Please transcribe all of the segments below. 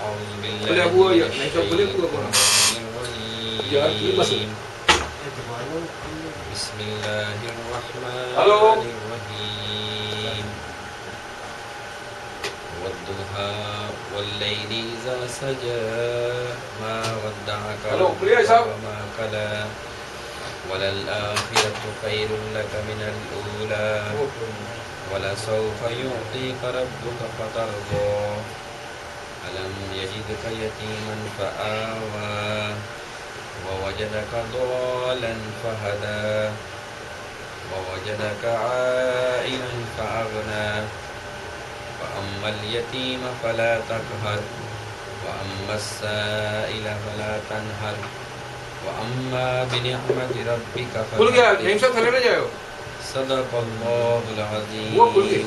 أعوذ boleh بالله gua من ya, naik ke boleh gua korang. الشيطان Ya, ini masuk. الرجيم بسم الله الرحمن Halo. الرحيم والضحى والليل إذا سجى ما ودعك Halo, ربك boleh Aisyah? وما قلى وللآخرة خير لك من الأولى ولسوف يعطيك ربك فترضى ألم يجدك يتيما فآوى ووجدك ضالا فهدى ووجدك عائلا فأغنى فأما اليتيم فلا تقهر وأما السائل فلا تنهر وأما بنعمة ربك Kul gaya, فحدث naik thale na jayo. صدق الله العظيم Gua kul gaya.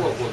gua kul.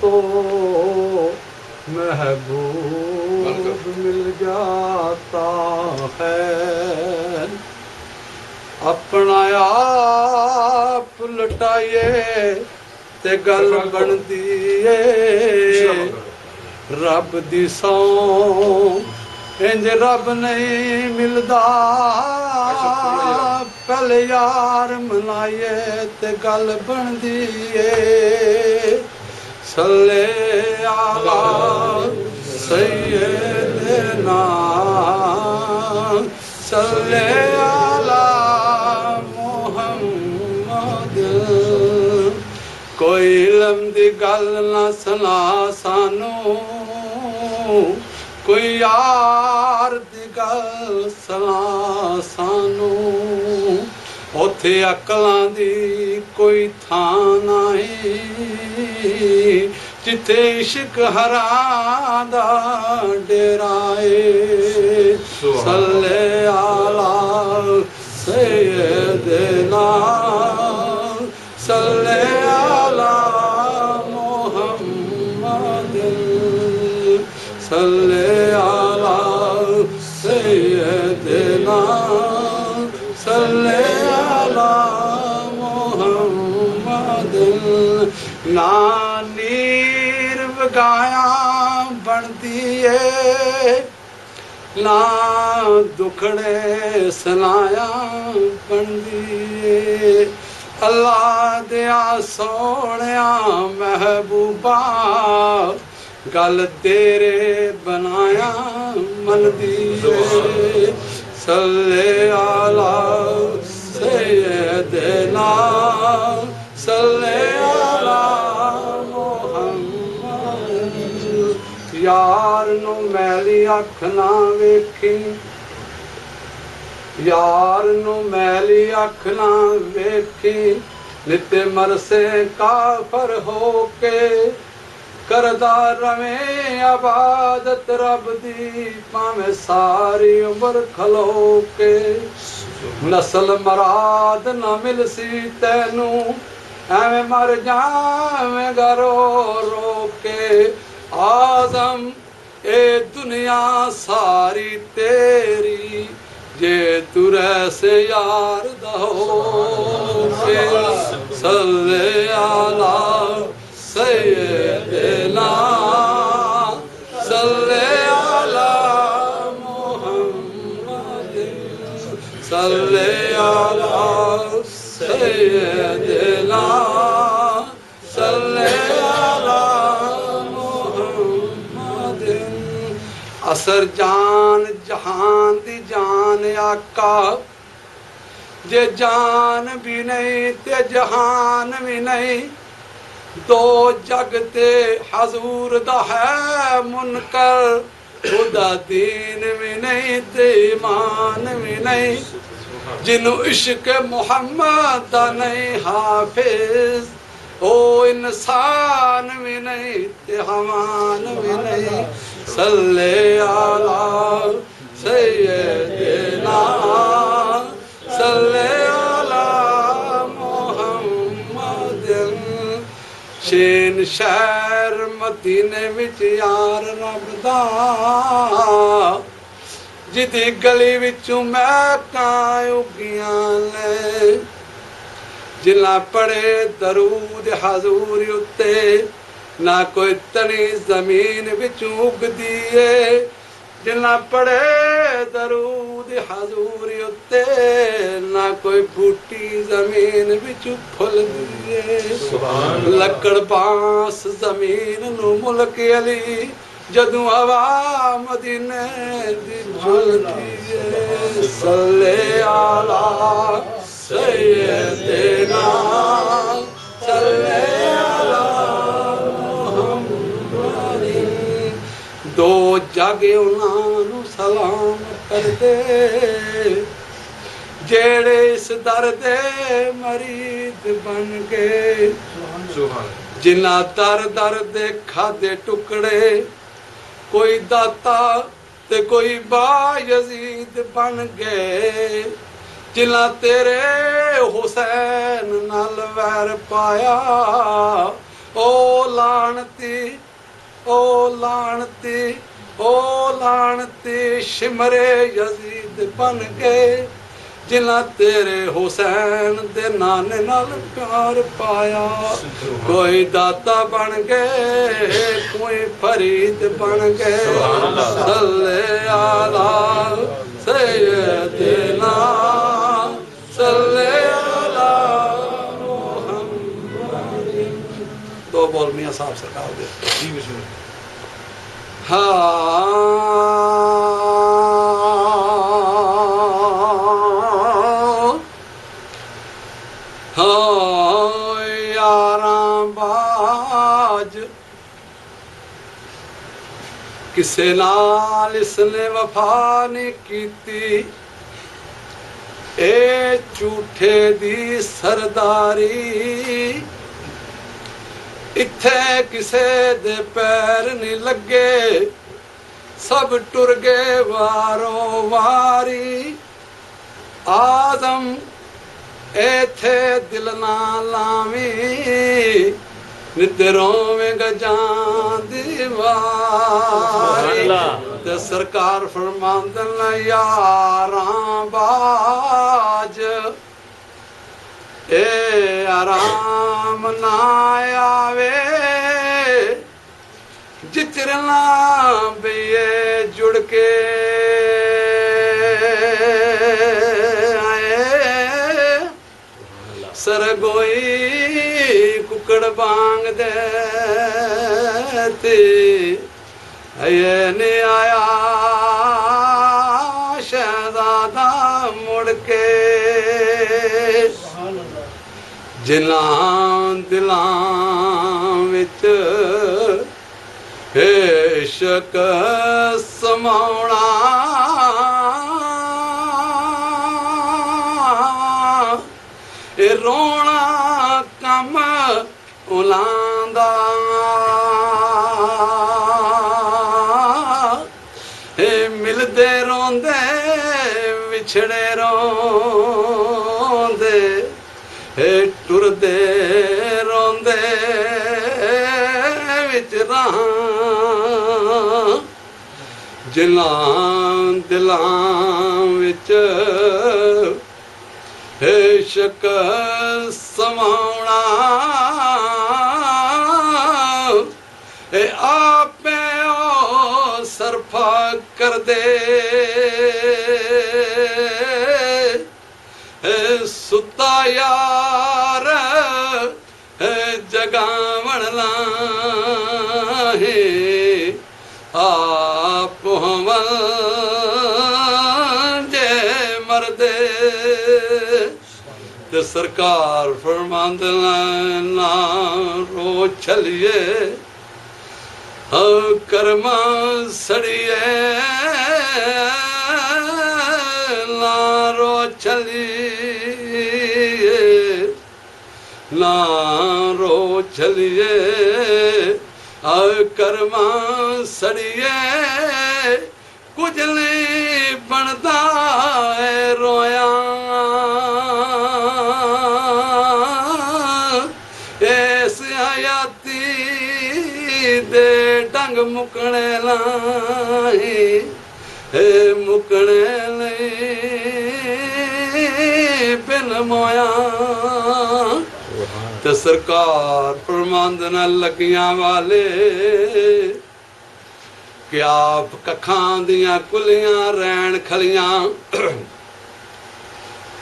تو محبوب مل جاتا ہے اپنا آپ لٹائیے تے گل بندی ہے رب دی سو انج رب نہیں ملدا پہلے یار منائیے تے گل بندی ہے صلی علی سیدنا صلی علی محمد کوئی علم دی گل نہ سنا سانو کوئی یار دی گل سنا سانو اوتھے عقلاں دی کوئی تھاں نہیں جتھے عشق حرام دا ڈیرا اے صلی علی سیدنا صلی علی محمد صلی علی سیدنا صلی علی محمد نا نیر وگایا بندی ہے نا دکھڑے سنایا بندی ہے اللہ دیا سونیا محبوبہ گل تیرے بنایا من دیے صلی علی سیدنا صلی علی محمد یار نو میلی اکھ نہ ویکھی یار نو میلی اکھ نہ ویکھی نتے مرسے کافر ہو کے کردا رویں عبادت رب دی پاویں ساری عمر کھلو کے نسل مراد نہ مل سی تینوں ایویں مر جاویں گا رو رو کے آزم اے دنیا ساری تیری جے تو ایسے یار دہو کے صلی علی سیدنا صلی علی محمد صلی علی سیدنا صلی علی محمد اثر جان جہان دی جان آقا جے جان بھی نہیں تے جہان بھی نہیں دو جگ تے حضور دا ہے منکر خدا دین بھی نہیں تے ایمان بھی نہیں جنوں عشق محمد دا نہیں حافظ او انسان بھی نہیں تے حیوان بھی نہیں صلی علی سیدنا صلی علی محمد شین شہر مدینے وچ یار رب دا جدی گلی وچوں مہکاں اگیاں نے جنہ پڑھے درود حضور اتے نہ کوئی تنی زمین وچوں اگدی ہے جنہ پڑھے درود حضور اتے نہ کوئی بوٹی زمین وچوں پھل دیے لکڑ بانس زمین نو ملک علی جدوں ہوا مدینے دی جھلتی ہے صلی علی سیدنا صلی علی محمد دو جاگے انہاں نو سلام کر دے جیڑے اس درد مرید بن گئے جنہ درد کھادے ٹکڑے کوئی داتا تے کوئی با یزید بن گئے جنہ تیرے حسین نال ویر پایا او لعنتی او لعنتی او لعنتی شمرے یزید بن گئے جنہ تیرے حسین دے نانے نال پیار پایا کوئی داتا بن گئے کوئی فرید بن گئے صلی علی سیدنا صلی علی محمد دو بول میاں صاحب سرکار دے یاراں باج کسے نال اس نے وفا نہیں کیتی اے جھوٹے دی سرداری اتھے کسے دے پیر نہیں لگے سب ٹر گئے واروں واری آدم ایتھے دل نہ لاویں ندروں میں گجاں دیواری تے سرکار فرماندن یاراں باج اے آرام نہ آوے جچرنا بیے جڑ کے سرگوئی ککڑ بانگ دیتی یہ نہیں آیا شہزادہ مڑ کے جناں دلاں وچ عشق سماونا اے رونا کم اولاندا اے ملدے روندے وچھڑے روندے اے ٹردے روندے وچ راں جناں دلاں وچ عشق سماونا اے آپے او سرفا کر دے اے ستا یار اے جگاون لاہے آپ ہمیں جے مردے تے سرکار فرماندن نہ رو چھلیے کرما سڑیے لارو چلیے لارو چلیے کرما سڑیے کچھ نہیں بنتا ہے رویا اس حیاتی دے ڈنگ مکنے لائی مکنے لئی بن مویا تے سرکار فرماند نہ لگیاں والے کہ آپ ککھاں دیاں کلیاں رین کھلیاں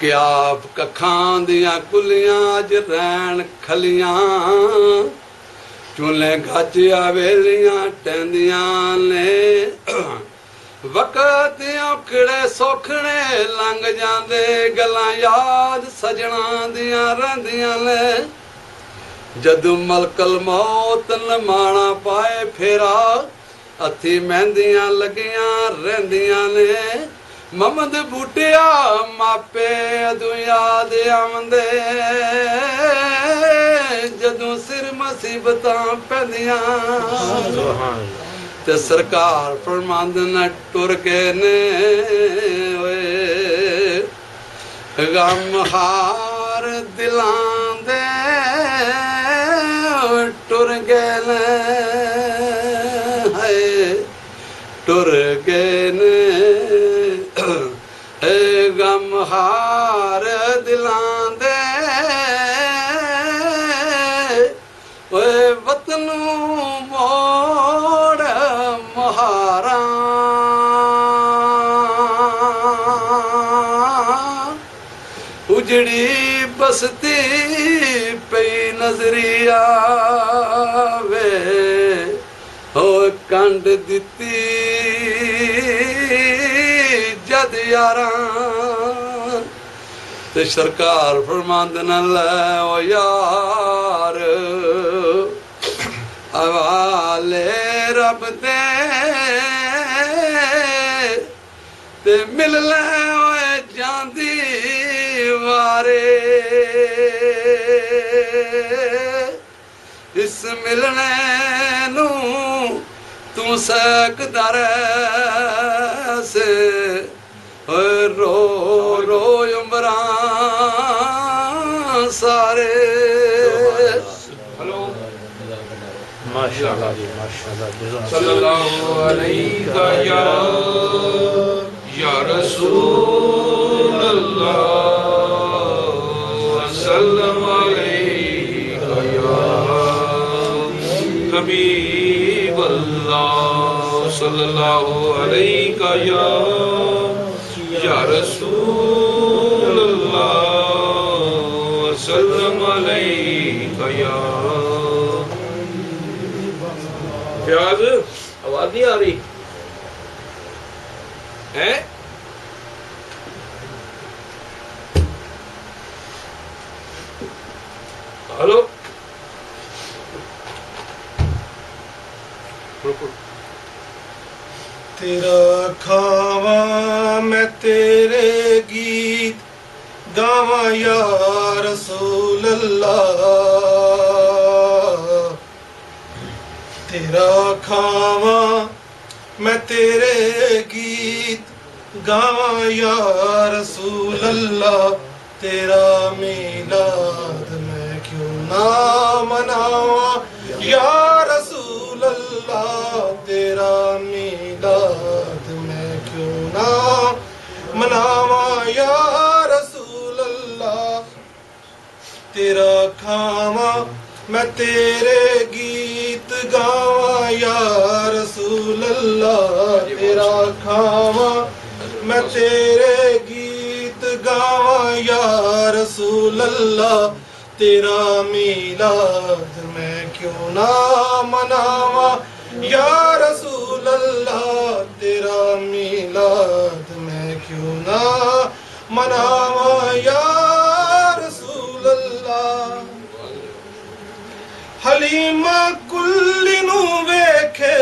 کہ آپ ککھاں دیاں کلیاں اج رین کھلیاں چولے گھاجیاں ویلیاں ٹہندیاں نے وقت اوکھڑے سوکھڑے لنگ جاندے گلاں یاد سجنا دیاں رہندیاں نے جدوں ملک الموت نمانا پائے پھیرا ہتھی مہندیاں لگیاں رہندیاں نے محمد بوٹیا ماپے ادو یاد آوندے جدوں سر مصیبتاں پیندیاں تے سرکار فرماند نہ ٹر کے نے غم ہار دلاں دے ٹر گئے نے ٹر گئے نے غم ہار دلاں دے وطنوں موڑ مہاراں اجڑی بستی پئی نظری آوے کنڈ دتی جد یاراں تے سرکار فرماند نہ لے او یار حوالے رب دے تے مل لے اوے جاندی وارے اس ملنے نو تو سکدا سے رو رو عمراں سارے ہلو ماشاءاللہ جی ماشاءاللہ صلی اللہ علیہ یا رسول اللہ وسلم علیہ یا حبیب اللہ صلی اللہ علیہ یا رسول اللہ وسلم علیہ یا پیاز آواز نہیں آ رہی ہے ہلو تیرا کھاواں میں تیرے گیت گاواں یا رسول اللہ تیرا کھاواں میں تیرے گیت گاواں یا رسول اللہ تیرا میلاد میں کیوں نہ مناواں یا رسول اللہ تیرا میلاد میں کیوں نہ مناواں یا رسول اللہ تیرا کھاواں میں تیرے گیت گاواں یا رسول اللہ تیرا کھاواں میں تیرے گیت گاواں یا رسول اللہ تیرا میلاد میں کیوں نہ مناواں یا رسول اللہ تیرا میلاد میں کیوں نہ مناواں یا رسول اللہ حلیمہ کلی نو ویکھے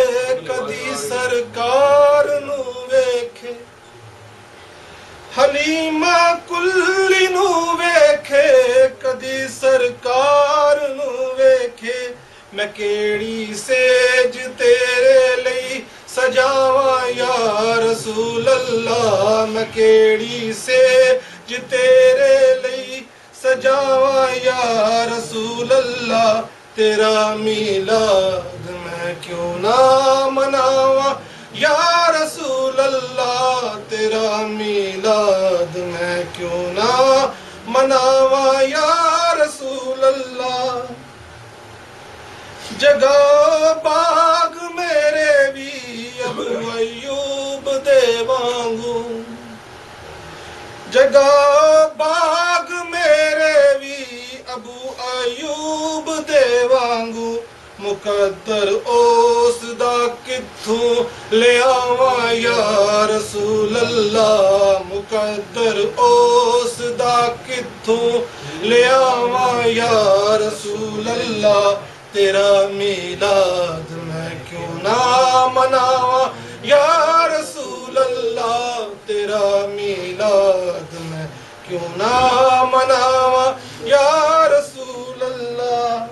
میں کیڑی سیج تیرے لئی سجاواں یا رسول اللہ میں کیڑی سیج تیرے لئی سجاواں یا رسول اللہ تیرا میلاد میں کیوں نہ مناواں یا رسول اللہ تیرا میلاد میں کیوں نہ مناواں یا رسول اللہ جگہ باغ میرے بھی ابو ایوب دے وانگو جگہ باغ میرے بھی ابو ایوب دے وانگو مقدر اس دا کتھوں لے آواں یا رسول اللہ مقدر اس دا کتھوں لے آواں یا رسول اللہ تیرا میلاد میں کیوں نہ مناواں یا رسول اللہ تیرا میلاد میں کیوں نہ مناواں یا رسول اللہ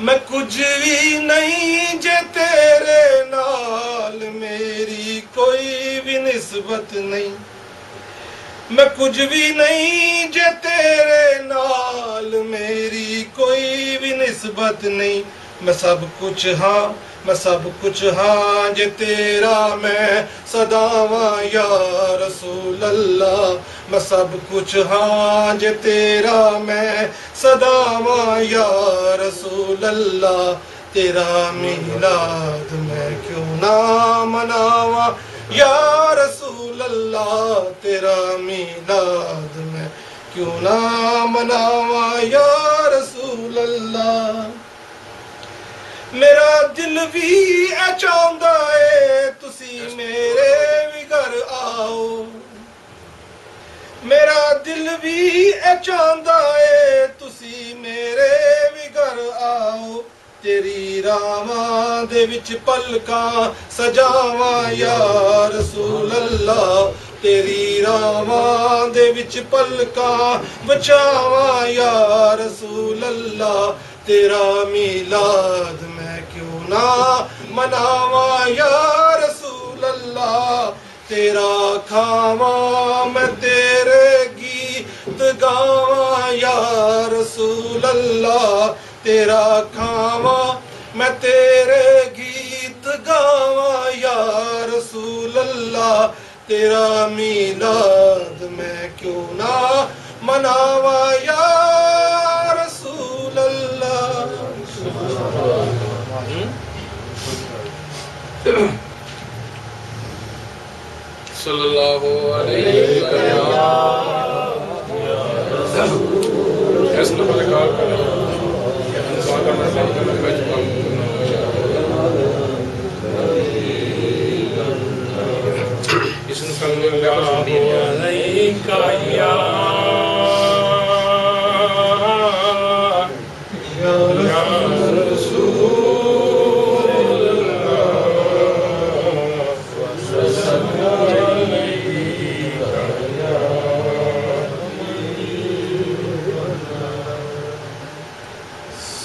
میں کچھ بھی نہیں جے تیرے نال میری کوئی بھی نسبت نہیں میں کچھ بھی نہیں جے تیرے نال میری کوئی بھی نسبت نہیں میں سب کچھ ہاں جے تیرا میں صداواں یا رسول اللہ میں سب کچھ ہاں جے تیرا میں صداواں یا رسول اللہ تیرا میلاد میں کیوں نہ مناواں یا رسول اللہ تیرا میلاد میں کیوں نہ مناواں یا رسول اللہ میرا دل بھی اے چاہندا اے تسی میرے بھی گھر آؤ میرا دل بھی اے چاہندا اے تسی میرے بھی گھر آؤ تیری راواں دے وچ پلکاں سجاواں یا رسول اللہ تیری راواں دے وچ پلکاں بچاواں یا رسول اللہ تیرا میلاد میں کیوں نہ مناواں یا رسول اللہ تیرا کھاواں میں تیرے گیت گاواں یا رسول اللہ تیرا کھاواں میں تیرے گیت گاواں یا رسول اللہ تیرا میلاد میں کیوں نہ مناواں یا رسول اللہ صلی اللہ علیہ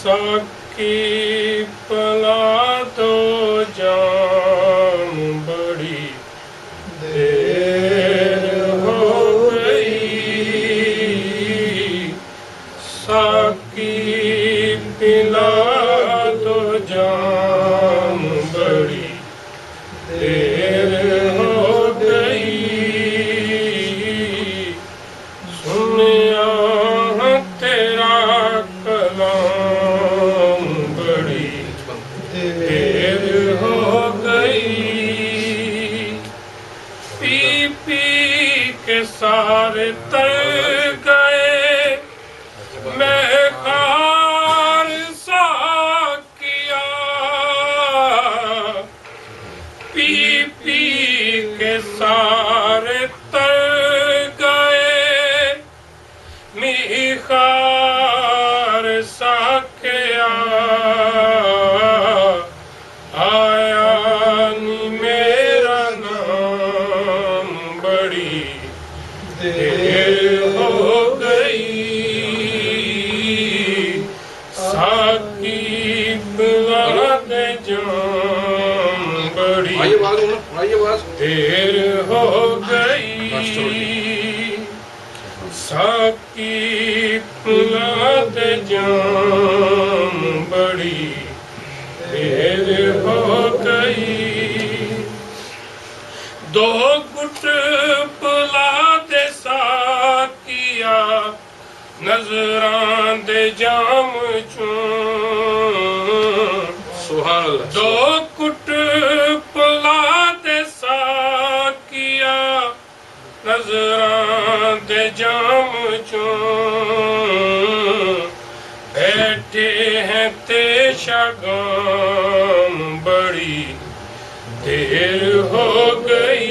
ساکی پلا تو جام بڑی دیر ہو گئی ساکی پلا تو جام بڑی دیر ہو گئی سنیا تیرا کلام بڑی دیر ہو آئیے آواز دیر ہو گئی ساقی پلا دے جام بڑی دیر ہو گئی دو گھٹ پلا دے ساقیا نظراں دے جام چون سبحان اللہ دو کٹ پلا دے ساقیا نظراں دے جام چون بیٹھے ہیں تے شاگام بڑی دیر ہو گئی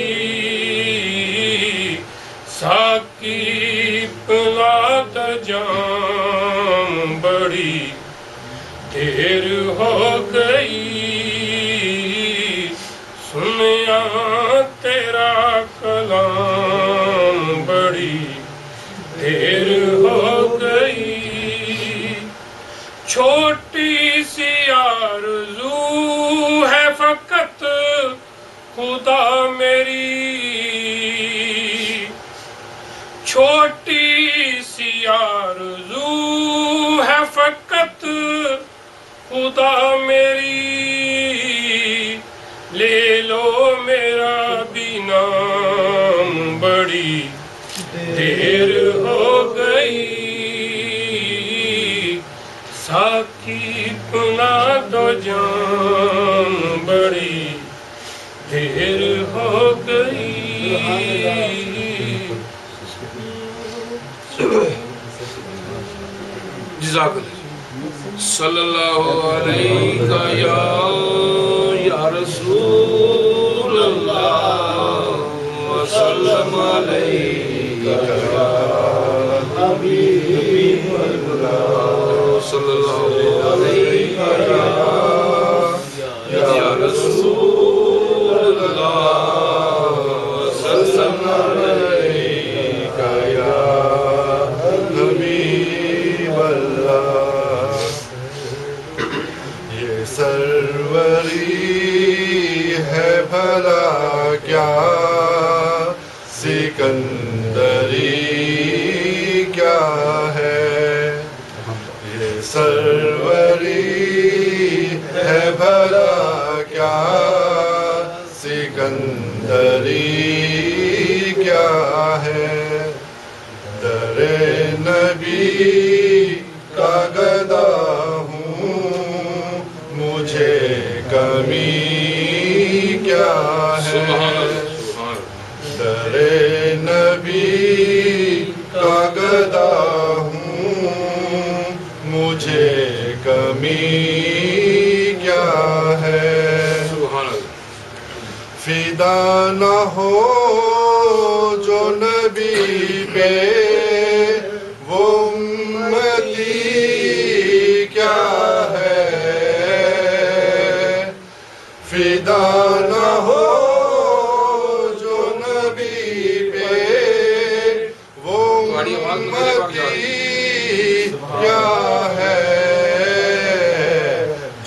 ساقی پلا دے جام بڑی دیر ہو گئی سنیا تیرا کلام بڑی دیر ہو گئی چھوٹی سی آرزو ہے فقط خدا میری چھوٹی سی آرزو ہے فقط خدا میری لے لو میرا بھی نام بڑی دیر ہو گئی ساقی پلا دو جام بڑی دیر ہو گئی جزاک اللہ صلی اللہ علیہ یا رسول اللہ وسلم علیہ یا حبیب اللہ صلی اللہ علیہ یا رسول اللہ وسلم علیہ یا حبیب اللہ یہ سروری ہے بھلا کیا سکندری کیا ہے یہ سروری ہے بھلا کیا سکندری کیا ہے در نبی کا گدا ہوں مجھے کمی کیا ہے در نبی کا گدا ہوں مجھے کمی کیا ہے فدا نہ ہو جو نبی پہ وہ امتی کیا ہے فدا نہ ہو جو نبی پہ وہ امتی کیا ہے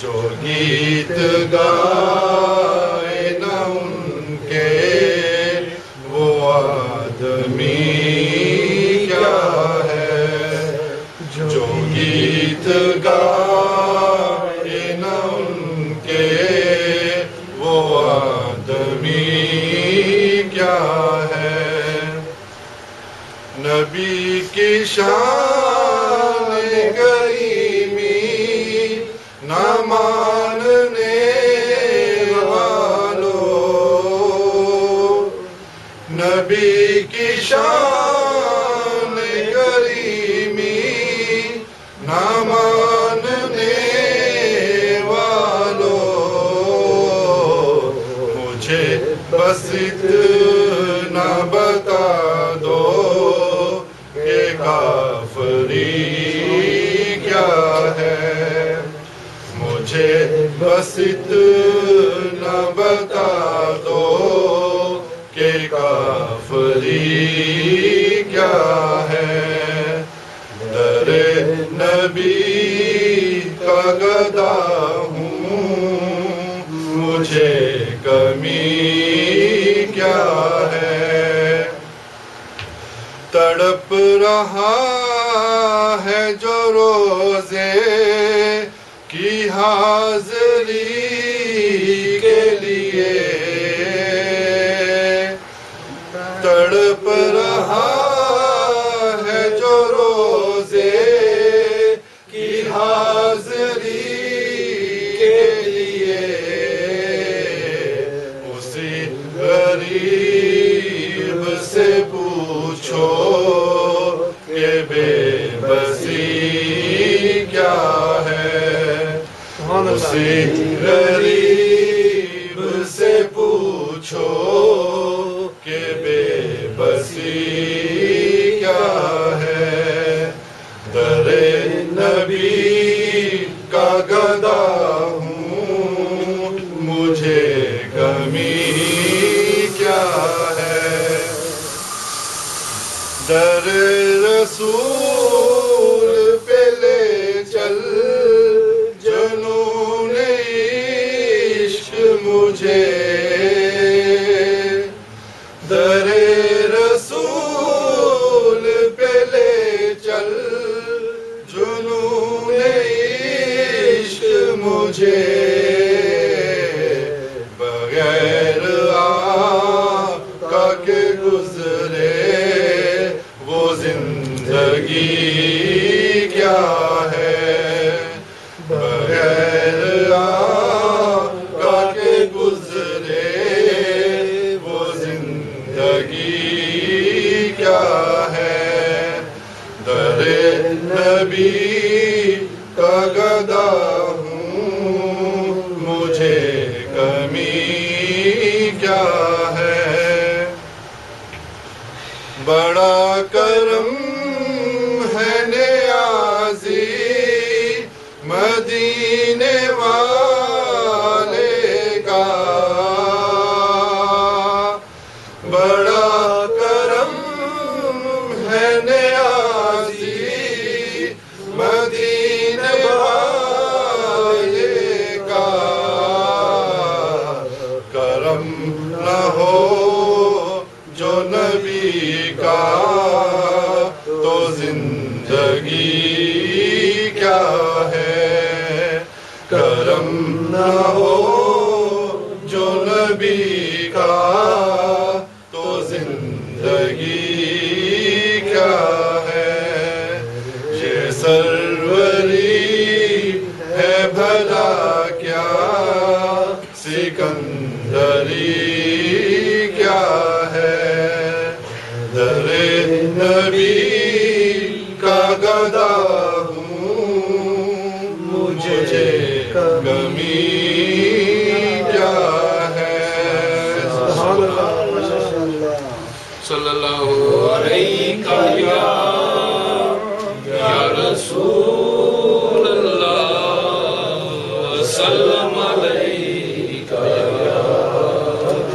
جو گیت گائے نہ ان کے وہ آدمی کیا ہے جو گیت گائے نہ ان کے وہ آدمی کیا ہے نبی کی شان کریمی نہ ماننے والوں نبی کی شان کریمی نہ ماننے والوں مجھے بس اتنا بتا دو کہ کافری کیا ہے مجھے بس اتنا بتا دو کہ کافری کیا ہے در نبی کا گدا ہوں مجھے کمی کیا ہے، تڑپ رہا ہے جو روزے کی حاضری کے لیے، تڑپ رہا ہے جو روزے کی حاضری کے لیے، اسی غریب سے پوچھو کہ بے بسی کیا ہے، اسی غریب سے پوچھو کہ بے بسی کیا ہے، در نبی کا گدا ہوں مجھے کمی کیا ہے، در رسول پہ لے چل جنون عشق مجھے، در رسول پہ لے چل جنون عشق مجھے، بغیر آقا کے گزرے وہ زندگی کیا ہے، بغیر آقا کے گزرے وہ زندگی کیا ہے، در نبی کا گدا ہوں مجھے کمی کیا ہے، بڑا کرم ہے نیازی مدینے والے کا، بڑا کرم ہے نیازی مدینے والے کا، کرم نہ ہو جو نبی کا تو زندگی کیا ہے، کرم نہ ہو جو نبی کا تو زندگی کیا ہے، یہ سروری ہے بھلا کیا سکندری کیا ہے، در نبی کا گدا ہوں مجھے کمی کیا ہے، صلی اللہ علیہ یا رسول اللہ، وسلم علیکہ یا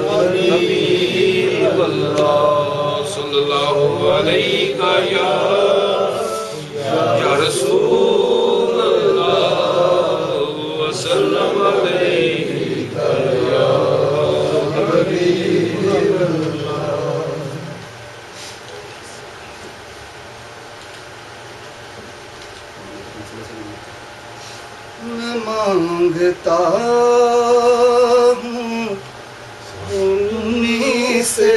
حبیب اللہ، صلی اللہ علیہ یا رسول اللہ، وسلم علیکہ یا حبیب اللہ۔ میں مانگتا ہوں انہی سے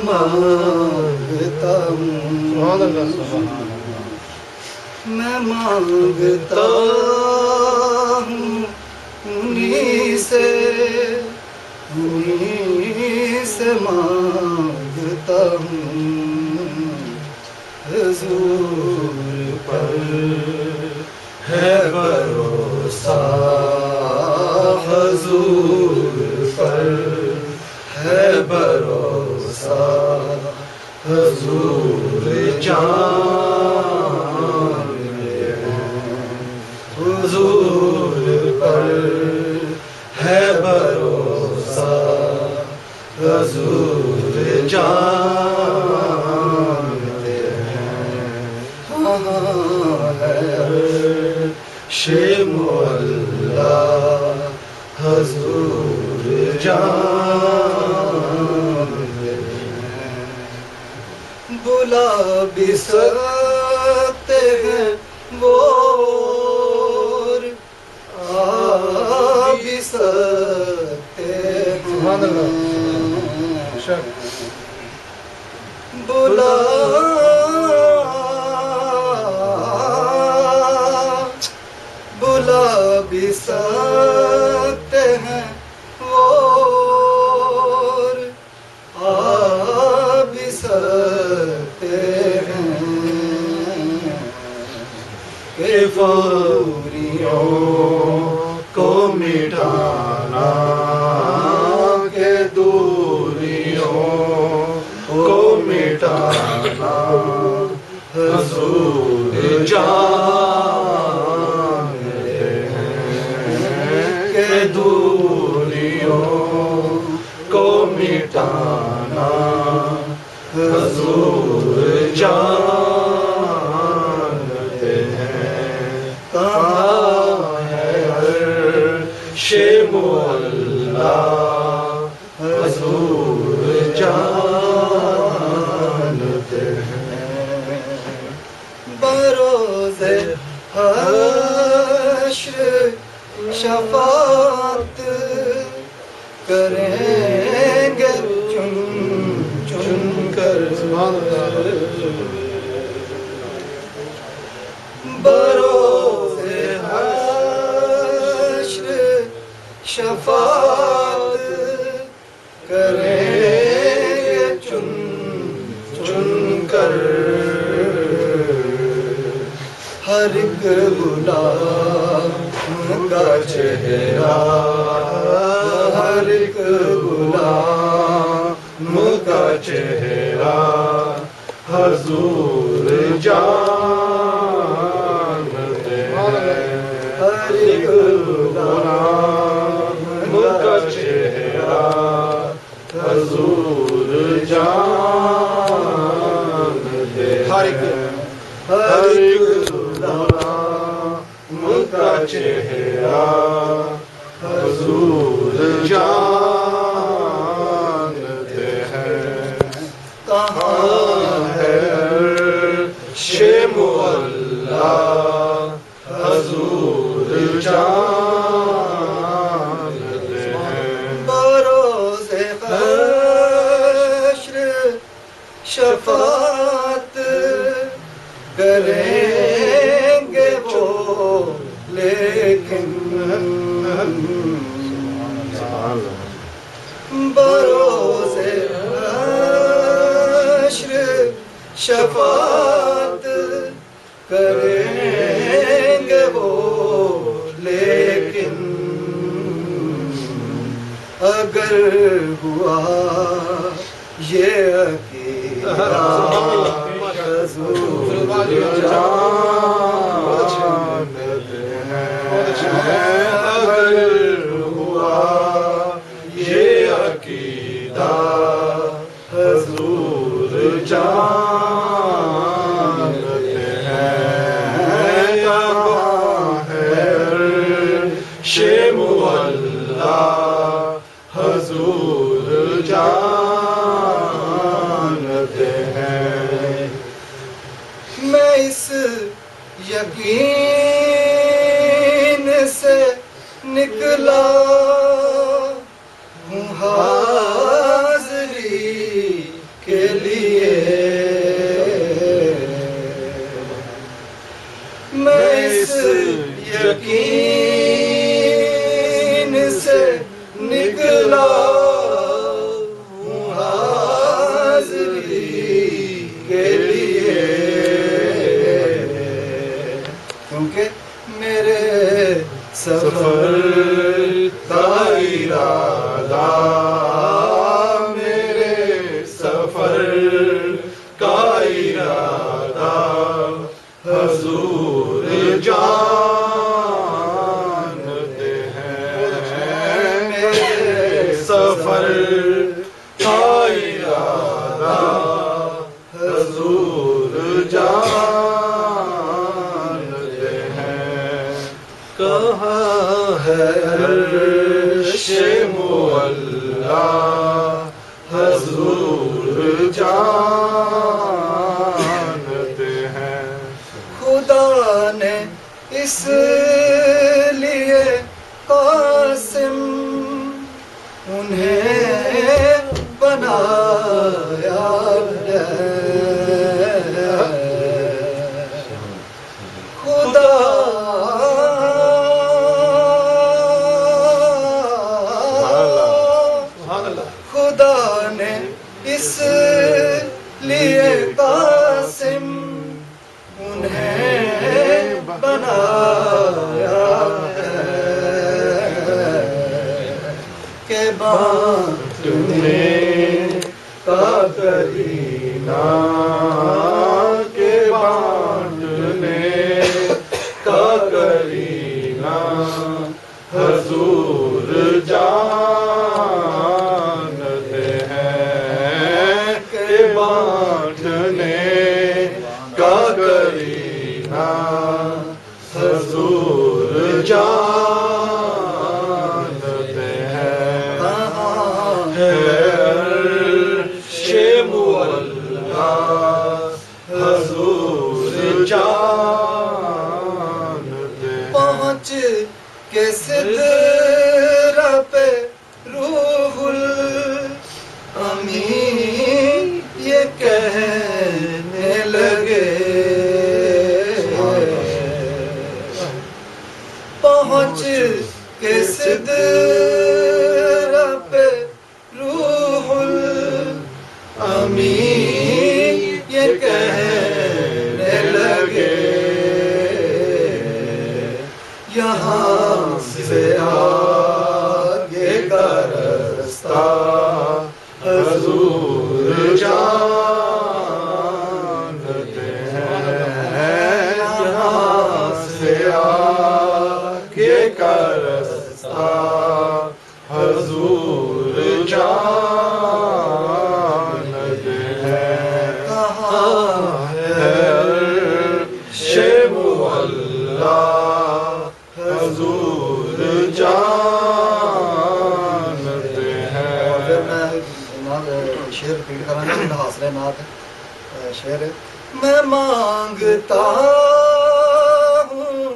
مانگتا ہوں، میں مانگتا ہوں انہی سے مانگتا ہوں، حضور پر ہے بھروسہ، حضور پر ہے بھروسہ، حضور جان مولا حضور جانتے ہیں، بلا بھی سکتے ہیں وہ اور آ بھی سکتے ہیں، بلا بھی سکتے ہیں وہ اور آ بھی سکتے ہیں، کہ فوریوں کو مٹانا، کہ دوریوں کو مٹانا حضور جانتے ہیں، کہ دوریوں کو مٹانا حضور جانتے ہیں، کہاں ہے عرش مولا حضور جانتے ہیں، بروز حشر شفاعت کریں گے چن چن کر، بروز حشر شفاعت کریں گے چن چن کر، ہر ایک غلام کا چہرہ، ہر ایک غلام کا چہرہ حضور جانتے ہیں، ہر ایک غلام کا چہرہ حضور جانتے ہیں، ہر ایک غلام کا چہرہ حضور جانتے ہیں، کہاں ہے عرش مولا حضور جانتے ہیں، بروز حشر شفاعت کریں گے وہ لیکن، بروز حشر شفاعت کریں گے وہ لیکن، اگر ہوا یہ عقیدہ حضور جانتے ہیں، اگر ہوا یہ عقیدہ حضور جانتے ہیں، کہاں ہے عرش مولا حضور جانتے ہیں، میں اس یقین سے نکلا ہوں حاضری کے لیے، میں اس یقین سے نکلا ہوں حاضری کے لیے، کیونکہ میرے سفر کا ارادہ، میرے سفر کا ارادہ حضور جانتے ہیں، میرے سفر کا ارادہ حضور جانتے ہیں، کہاں کہاں ہے عرش معلا حضور جانتے ہیں. خدا نے اس لیے قاسم انہیں بنایا ہے. خدا خدا نے اس لیے قاسم انہیں بنایا ہے کہ بانٹنے کا کرینہ کہ بانٹنے کا کرینہ حضور جانتے ہیں کہ بانٹنے کا کرینہ حضور جانتے ہیں. ہے عرش معلا حضور جانتے ہیں. پہنچ کے سدرہ پہ روح الامین یہ کہنے لگے. پہنچ کے سدرہ پہ روح الامین یہ کہنے لگے. یہاں سے آگے کا رستہ حضور جانتے ہیں. یہاں سے آگے کا رستہ حضور جانتے ہیں. کہاں ہے عرش معلا حضور جانتے ہیں. شعر ریپیٹ کرنا ہے حاصل نعت شعر ہے. میں مانگتا ہوں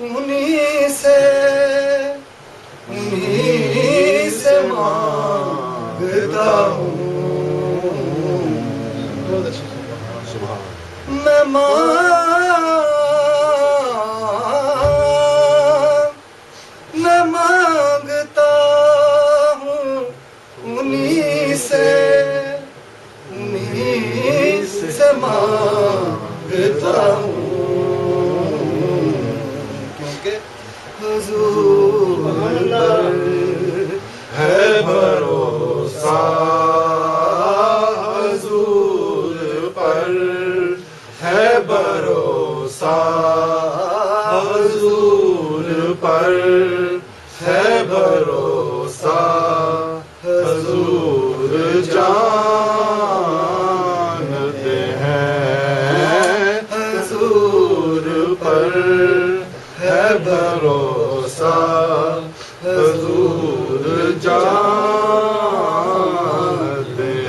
انہی سے مانگتا ہوں. میں مانگتا ہوں انہی سے مانگتا ہوں کیونکہ حضور پر ہے بھروسہ. حضور پر ہے بھروسہ. حضور پر ہے بھروسہ. حضور جانتے ہیں. حضور پر ہے بھروسہ. حضور جانتے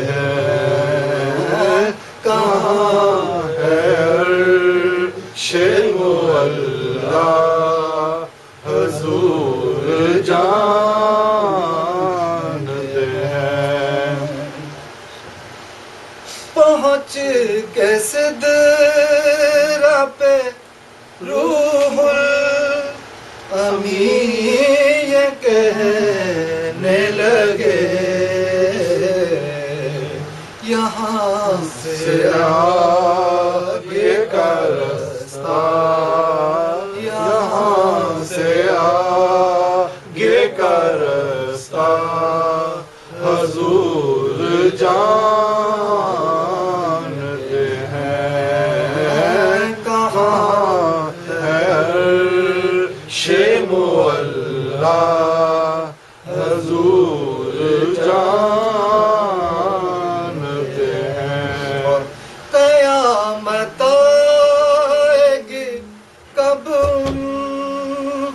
ہیں. کہاں ہے عرش معلا حضور جانتے ہیں. پہنچ کے سدرہ پہ روح الامین یہ کہنے لگے. یہاں سے آگے کا رستہ. یہاں سے آگے کا رستہ حضور جانتے ہیں. کہاں ہے عرش معلا حضور جانتے ہیں. قیامت آئے گی کب ان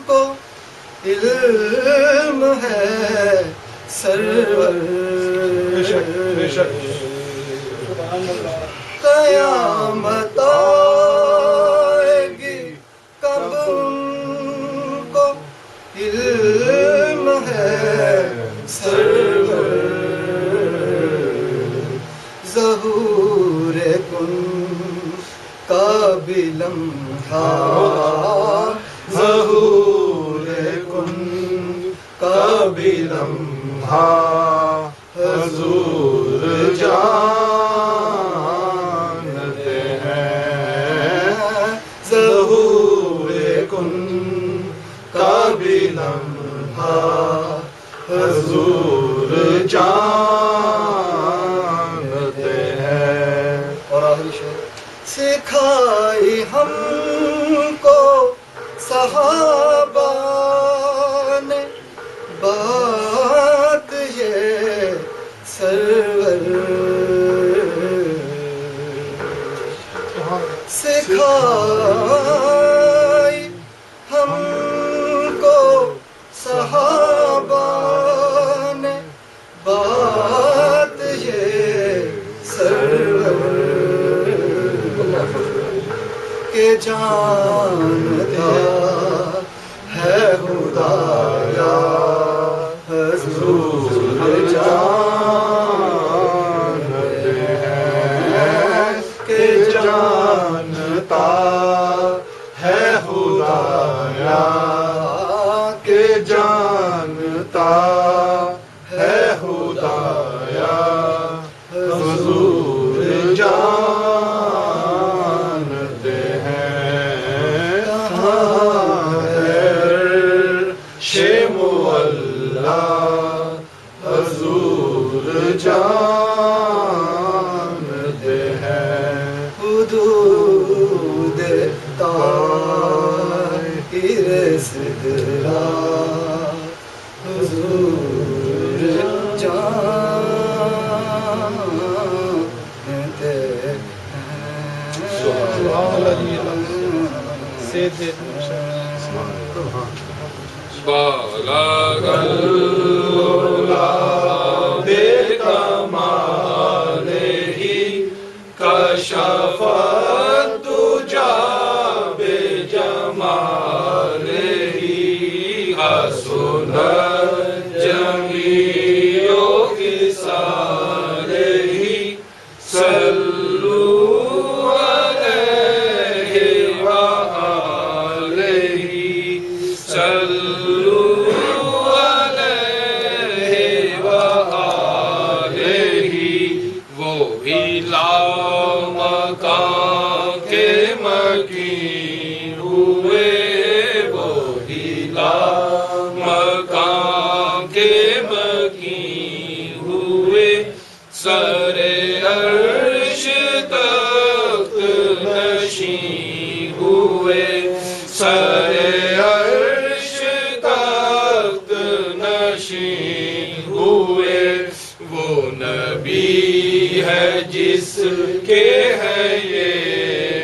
کو علم ہے سرور بے شک قیامت آئے گی کب ان کو علم ہے سرور ظہور کن کا بھی لمحہ ظہور کن کا بھی لمحہ حضور جانتے ہیں ظہور کن کا بھی لمحہ حضور جانتے ہیں. اور آخری شعر سکھائی ہم کو صحابہ نے بات یہ سرور سکھائی ہم کو صحابہ نے بات یہ سرور کہ جانتا ہے خدایا حضور جانتے ہیں کہ جانتا ہے خدایا کہ جانتا ہے خدایا حضور جانتے ہیں کہاں ہے شیم اللہ حضور جانتے ہیں حدود طاہر صدرا حضور جانتے ہیں. بالغ العلا بکمالہ کشف الدجی بجمالہ حسن جمیع خصالہ صلوا علیہ وآلہ صلوا علیہ وآلہ. وہی لامکان کے مکین ہوئے وہی لامکان کے مکین ہوئے سر عرش تخت نشین ہوئے سر عرش تخت نشین ہوئے. وہ نبی ہے جس کے ہے یہ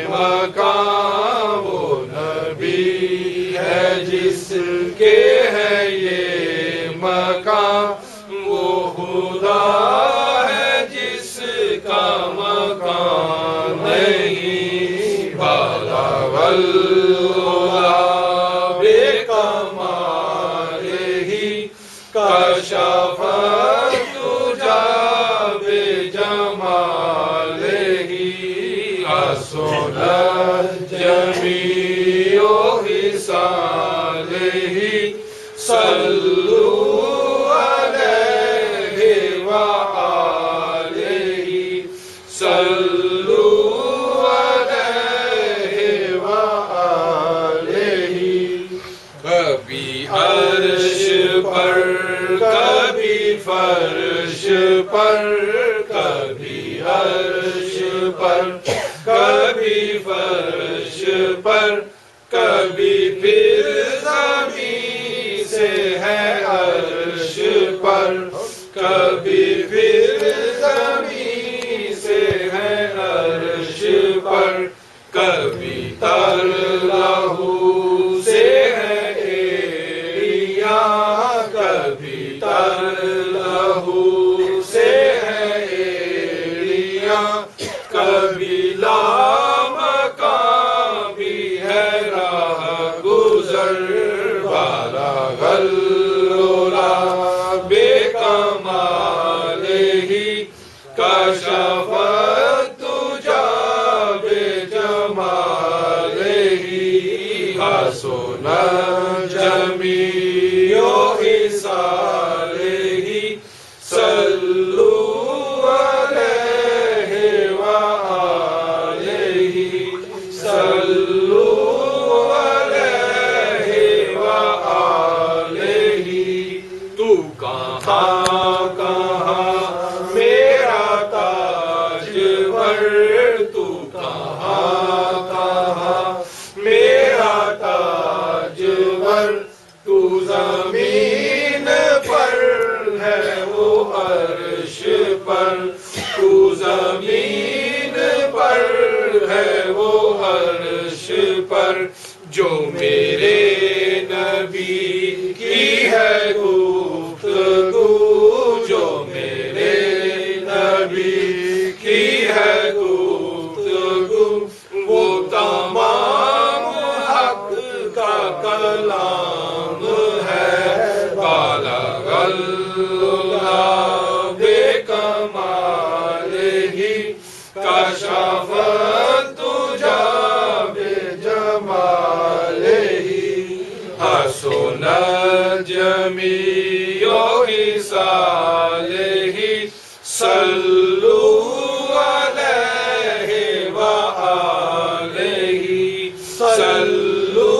مقام وہ نبی ہے جس کے ہے یہ مقام وہ خدا ہے جس کا مقام نہیں. بالغ العلا بکمالہ کشف حسن جمیع خصالہ صلوا علیہ وآلہ صلوا علیہ وآلہ. کبھی عرش پر کبھی فرش پر کبھی عرش پر کبھی فرش پر کبھی پھر زمین سے ہے عرش پر کبھی پھر زمین سے ہے عرش پر کبھی تر لہو سے ہے کبھی تر لہو سے ہے ایڑیاں، کبھی لامکاں بھی ہے راہ گزر، بالا غلولا بے کمال ہی کشفت تجا بے جمال ہی، حسن جمیع خصال ہی، صلو علیہ وآلہ، صلو علیہ وآلہ۔ تو کہاں کہاں میرا تاجور، تو کہاں کہاں میرا تاجور، تو زمین پر ہے وہ عرش پر، تو زمین پر ہے وہ عرش پر، جو میرے نبی کی ہے گفتگو، جو میرے نبی کی ہے گفتگو، وہ تمام حق کا کلام ہے، بالغ العلا بے کمال ہی کشفت تجا بے جمال ہی، حسن جمیع خصال ہی، صلو علیہ وآلہ، صلو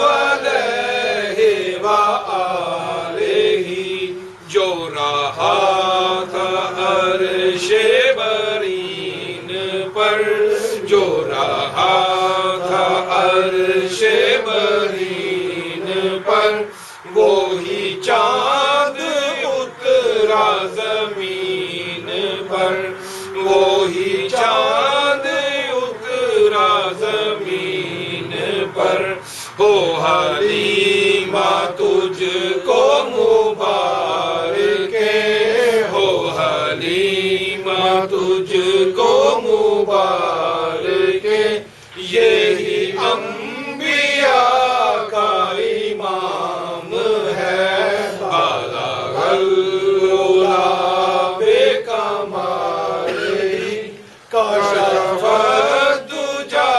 علیہ وآلہ۔ جو رہا تھا عرش برین پر، جو رہا تھا عرش برین پر، وہی چاند اترا زمین پر، وہی چاند اترا زمین پر، ہو حلیمہ تجھ کو مبارک، ہو حلیمہ تجھ کو مبارک، یہی انبیاء کا امام ہے، بالغ العلا بے کمال ہی کشفت تجا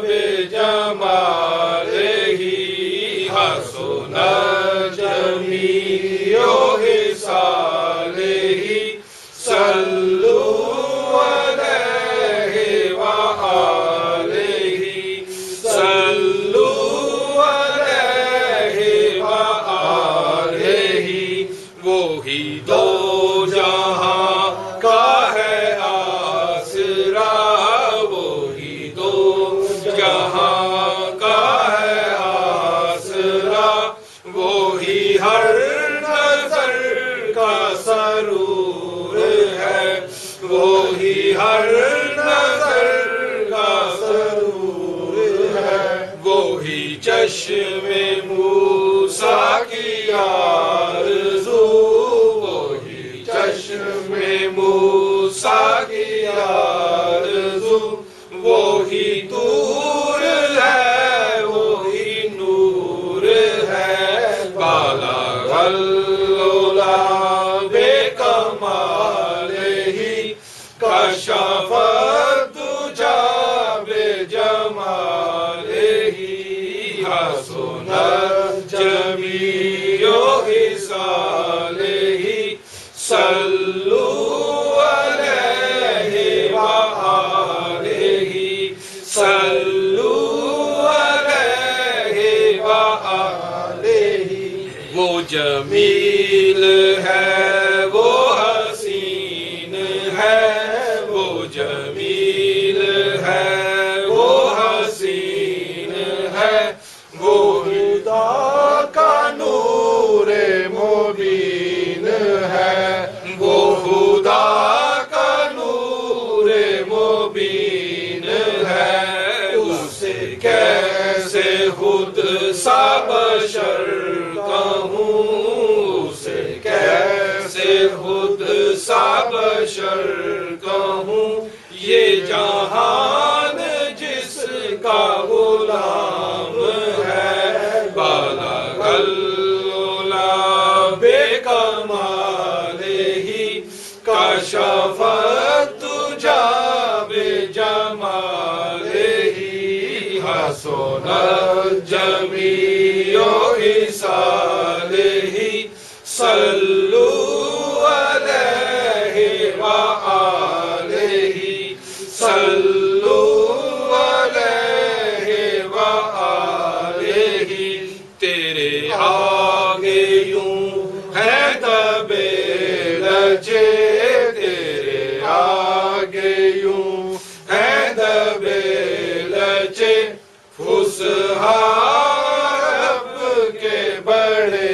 بے جمال ہی، حسن جمیع خصال ہی، صلو علیہ وآلہ، صلو علیہ وآلہ۔ وہی دو جہاں کا ہے آسرا، وہی دو جہاں کا ہے آسرا، وہی ہر نظر کا سرور ہے، وہی ہر نظر کا سرور ہے، وہی چشم موسیٰ کی آرزو، وہی چشم موسیٰ کی آرزو، وہی طور ہے وہی نور ہے، بالغ العلا بے کمال ہی کشفت تجا بے جمال ہی، حسن جمیع خصال ہی، صلو علیہ وآلہ، صلو علیہ وآلہ۔ وہ جمیل ہے وہ حسین ہے، وہ جمیل ہے وہ حسین ہے، وہ خدا کا نور مبین ہے، وہ خدا کا نور مبین ہے، اسے کیسے خود سا بشر کہوں، بشر کہوں یہ جہان جس کا غلام ہے بالغ العلا بے کمال ہی کشف الدجا بے جمال ہی حسن الجمیع خصالہ صلوا علیہ وآلہ صلوا علیہ وآلہ تیرے آگے یوں ہے دبے لجے تیرے آگے یوں ہے دبے لجے فسحا رب کے بڑے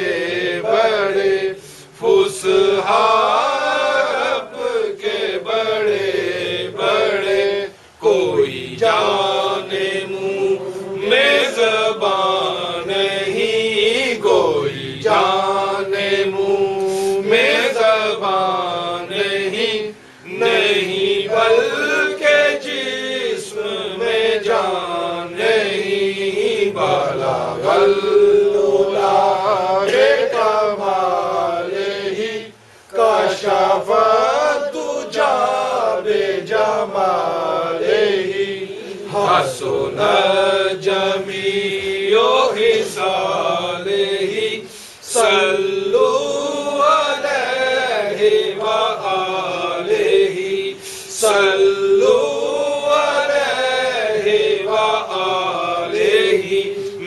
بڑے فسحا رب کے بڑے بڑے کوئی جانے منہ میں زبان نہیں کوئی جانے منہ میں زبان نہیں نہیں بلکہ جسم میں جان نہیں بالغ العلا بے کمال ہی کشف الدجا بے جمال ہی حسن الجمیع خصالہ صلوا علیہ وآلہ صلوا علیہ وآلہ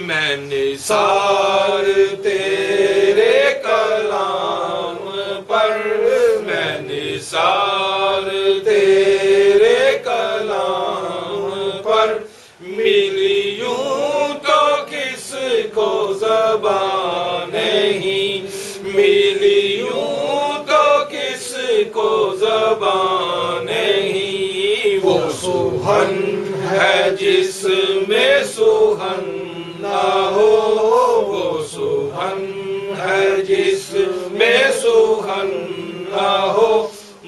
میں نثار تیرے کلام پر میں نثار تیرے کلام پر ملی یوں تو کس کو زبان نہیں ملی یوں تو کس کو زبان نہیں وہ سوہن ہے جس میں سوہن نہ ہو وہ سوہن ہے جس میں سوہن نہ ہو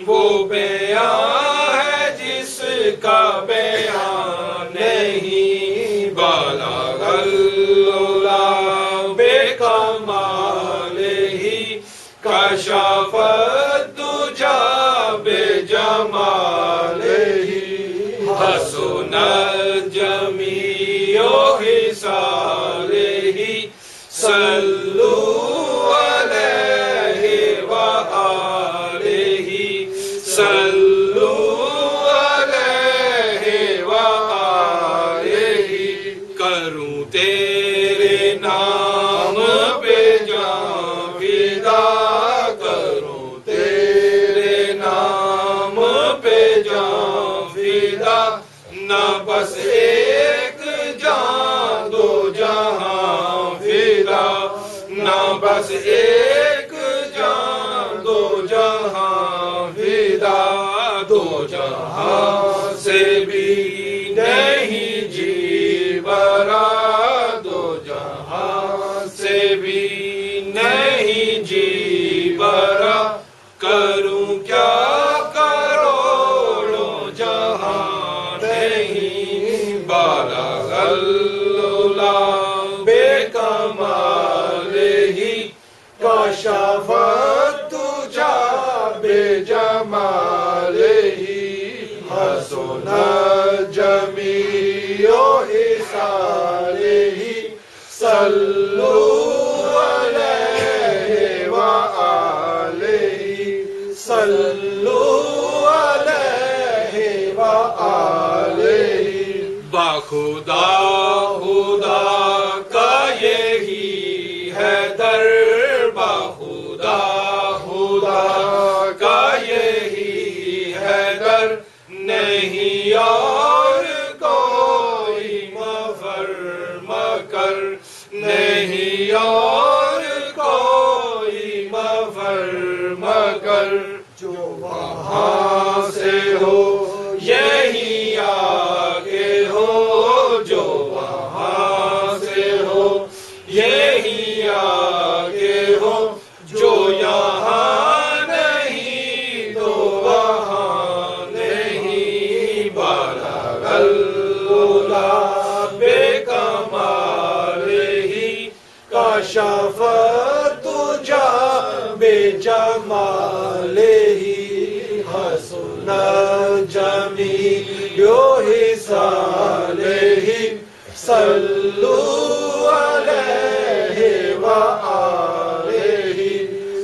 وہ بیان ہے جس کا بیان نہیں بالغ العلا بے کمال ہی کشف الدجا بے جمال ہی حسن الجمیع خصالہ صلوا علیہ وآلہ صلوا علیہ وآلہ کروں تیرے نام پہ جان فدا کروں تیرے نام پہ جان فدا نہ بس ایک جان دو جہاں فدا نہ بس ایک جان دو جہاں فدا دو جہاں سے بھی نہیں جی برا دو جہاں سے بھی نہیں جی برا کروں کیا کروڑوں جہاں نہیں بالغ العلا بے کمال ہی کشف الدجا بے جمال ہی حسن الجمیع خصالہ صلوا علیہ وآلہ صلوا علیہ وآلہ باخدا خدا کا یہی ہے در باخدا خدا کا یہی ہے در نہیں اور کوئی مفر مکر نہیں اور کوئی مفر مکر جو وہاں سے ہو یہی آگے ہو جو وہاں سے ہو یہی آگے ہو جو یہاں نہیں تو وہاں جماله حسن جميع خصاله صلوا عليه وآله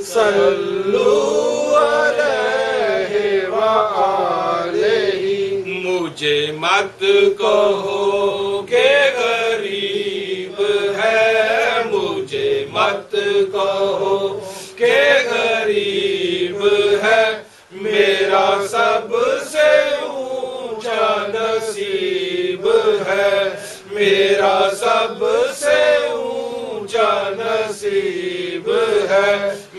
صلوا عليه وآله مجھے مت کہو کہ غریب ہے، مجھے مت کہو کہ غریب ہے، میرا سب سے اونچا نصیب ہے، میرا سب سے اونچا نصیب ہے،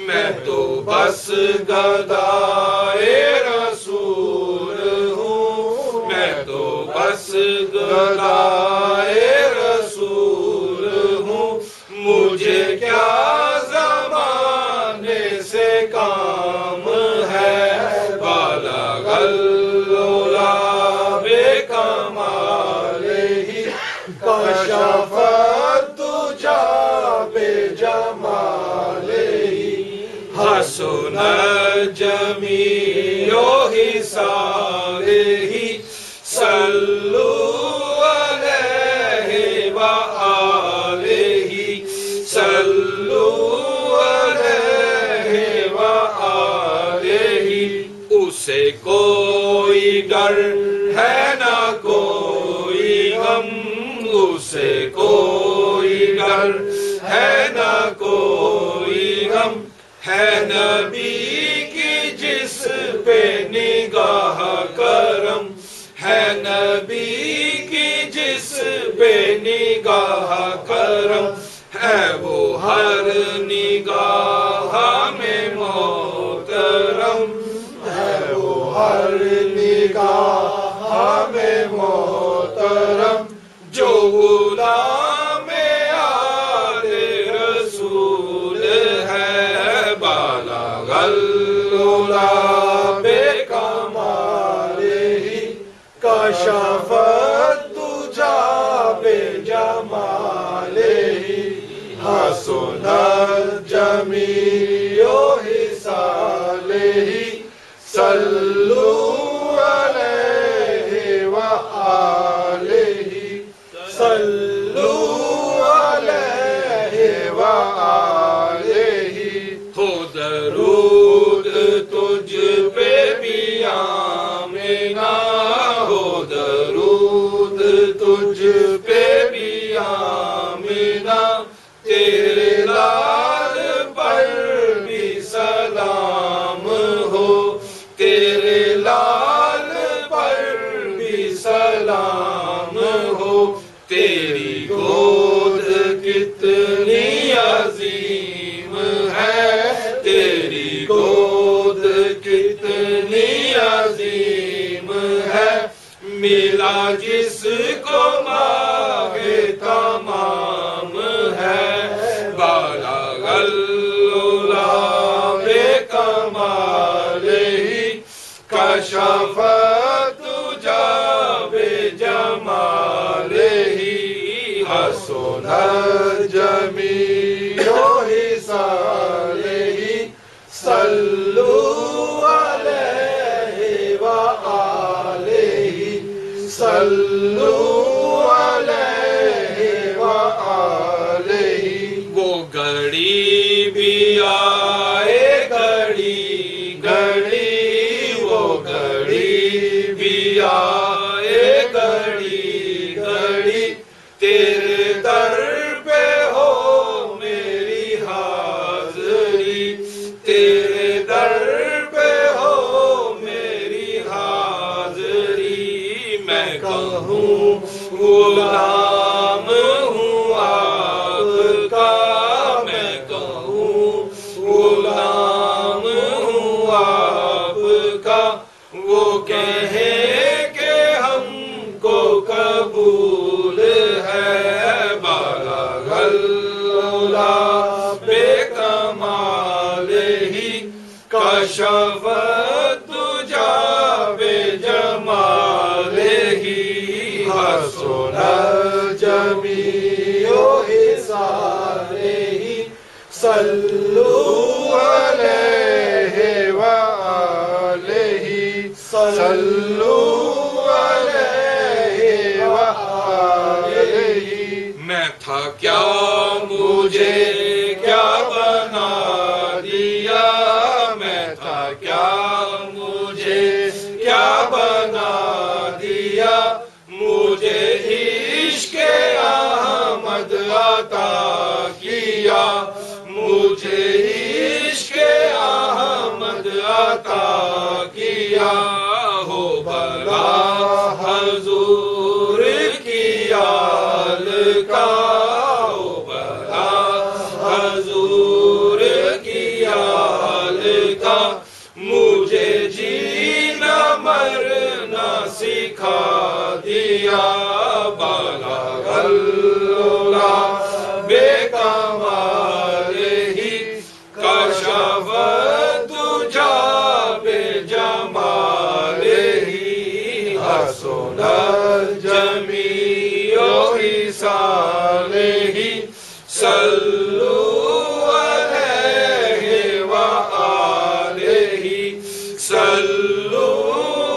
میں تو بس گدائے رسول ہوں، میں تو بس گدائے رسول ہوں، مجھے کیا زمانے سے کام ہے، بالغ العلا بکمالہ کشف الدجی بجمالہ حسن جمیع خصالہ صلوا علیہ وآلہ صلوا علیہ وآلہ اسے کوئی ڈر ہے نہ کوئی غم، اسے کوئی ڈر ہے نہ کوئی غم، ہے نبی کی جس پہ نگاہ کرم، ہے نبی کی جس پہ نگاہ کرم، ہے وہ ہر نگاہ میں محترم، ہے وہ ہر نگاہ میں محترم، جو غلام آل رسول ہے، بالغ العلا بکمالہ کشف الدجی بجمالہ حسن جمیع خصالہ صلوا علیہ وآلہ صلوا علیہ وآلہ ہو درود تجھ پہ بھی آمنہ، ہو درود تجھ پہ بھی آمنہ، تیرے لال پر بھی سلام ہو، تیرے لال پر بھی سلام ہو، تیری گود کتنی عظیم ہے، تیری گود کتنی عظیم ہے، ملا جس کو ماہ تمام ہے، بالغ العلا بکمالہ کشف الدجی بجمالہ حسن جمیع خصالہ صلوا علیہ وآلہ صلوا علیہ وآلہ وہ گھڑی بھی آئے گھڑی گھڑی، وہ گھڑی بھی آئے گھڑی گھڑی، تیرے در پہ ہو میری حاضری، تیرے در پہ ہو میری حاضری، میں کہوں غلام ہوں آپ کا، میں کہوں غلام ہوں آپ کا، وہ کہیں کہ ہم کو قبول ہے، بالغ العلا بکمالہ کشف الدجی بجمالہ حسن جمیع خصالہ صلوا علیہ عشق احمد عطا کیا ہو بلا حضور کی آل کا ہو بلا حضور کی آل کا مجھے جینا مرنا سکھا دیا بالا غلولا بے کمال ہی کشف تجھا بے جمال ہی حسن جمیع صالح صلو علیہ وآلہ صلو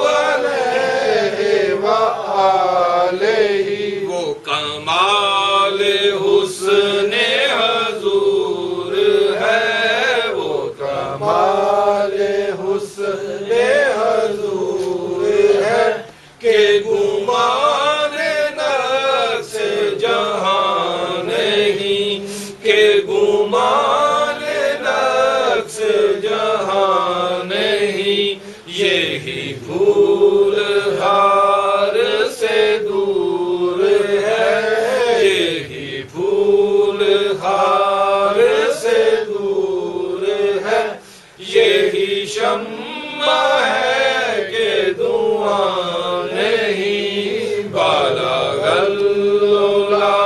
علیہ وآلہ وہ کمال حسن حضور ہے وہ کمال حسن حضور ہے کہ گمان نفس جہاں نہیں کہ گمان نفس جہاں نہیں یہی پھول ہار سے دور ہے یہی پھول ہار سے دور ہے یہی شمع ہے کہ دعا نہیں بالا غلولا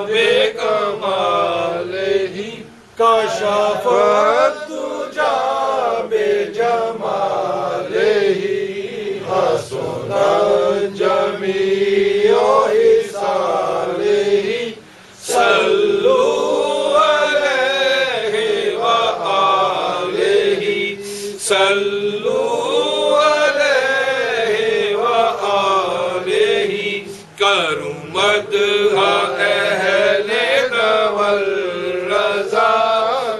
بے کمال ہی کشف تجا بے جمال ہی حسن جمیع صالح صلو علیہ وآلہ صلو علیہ وآلہ کروں مدح اہل قول رضا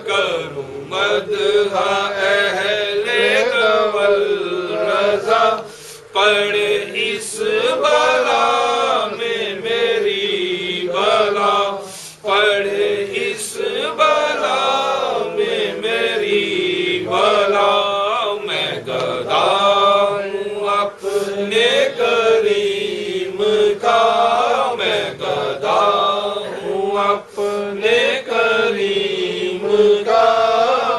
کروں مدح اہل قول رضا پڑھ اس بلا میں میری بلا پڑھ اس بلا میں میری بلا میں گدا ہوں اپنے کریم کا میں گدا ہوں اپنے کریم کا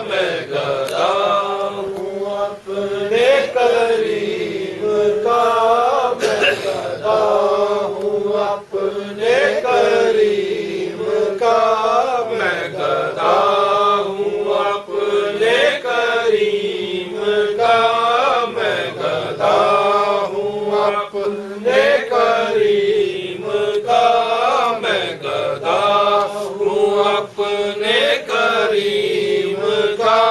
میں گدا ہوں اپنے کریم کا میں گدا ہوں اپنے کریم کا میں گدا ہوں اپنے کریم کا میں گدا ہوں اپنے کریم کا میں گدا ہوں اپنے کریم کا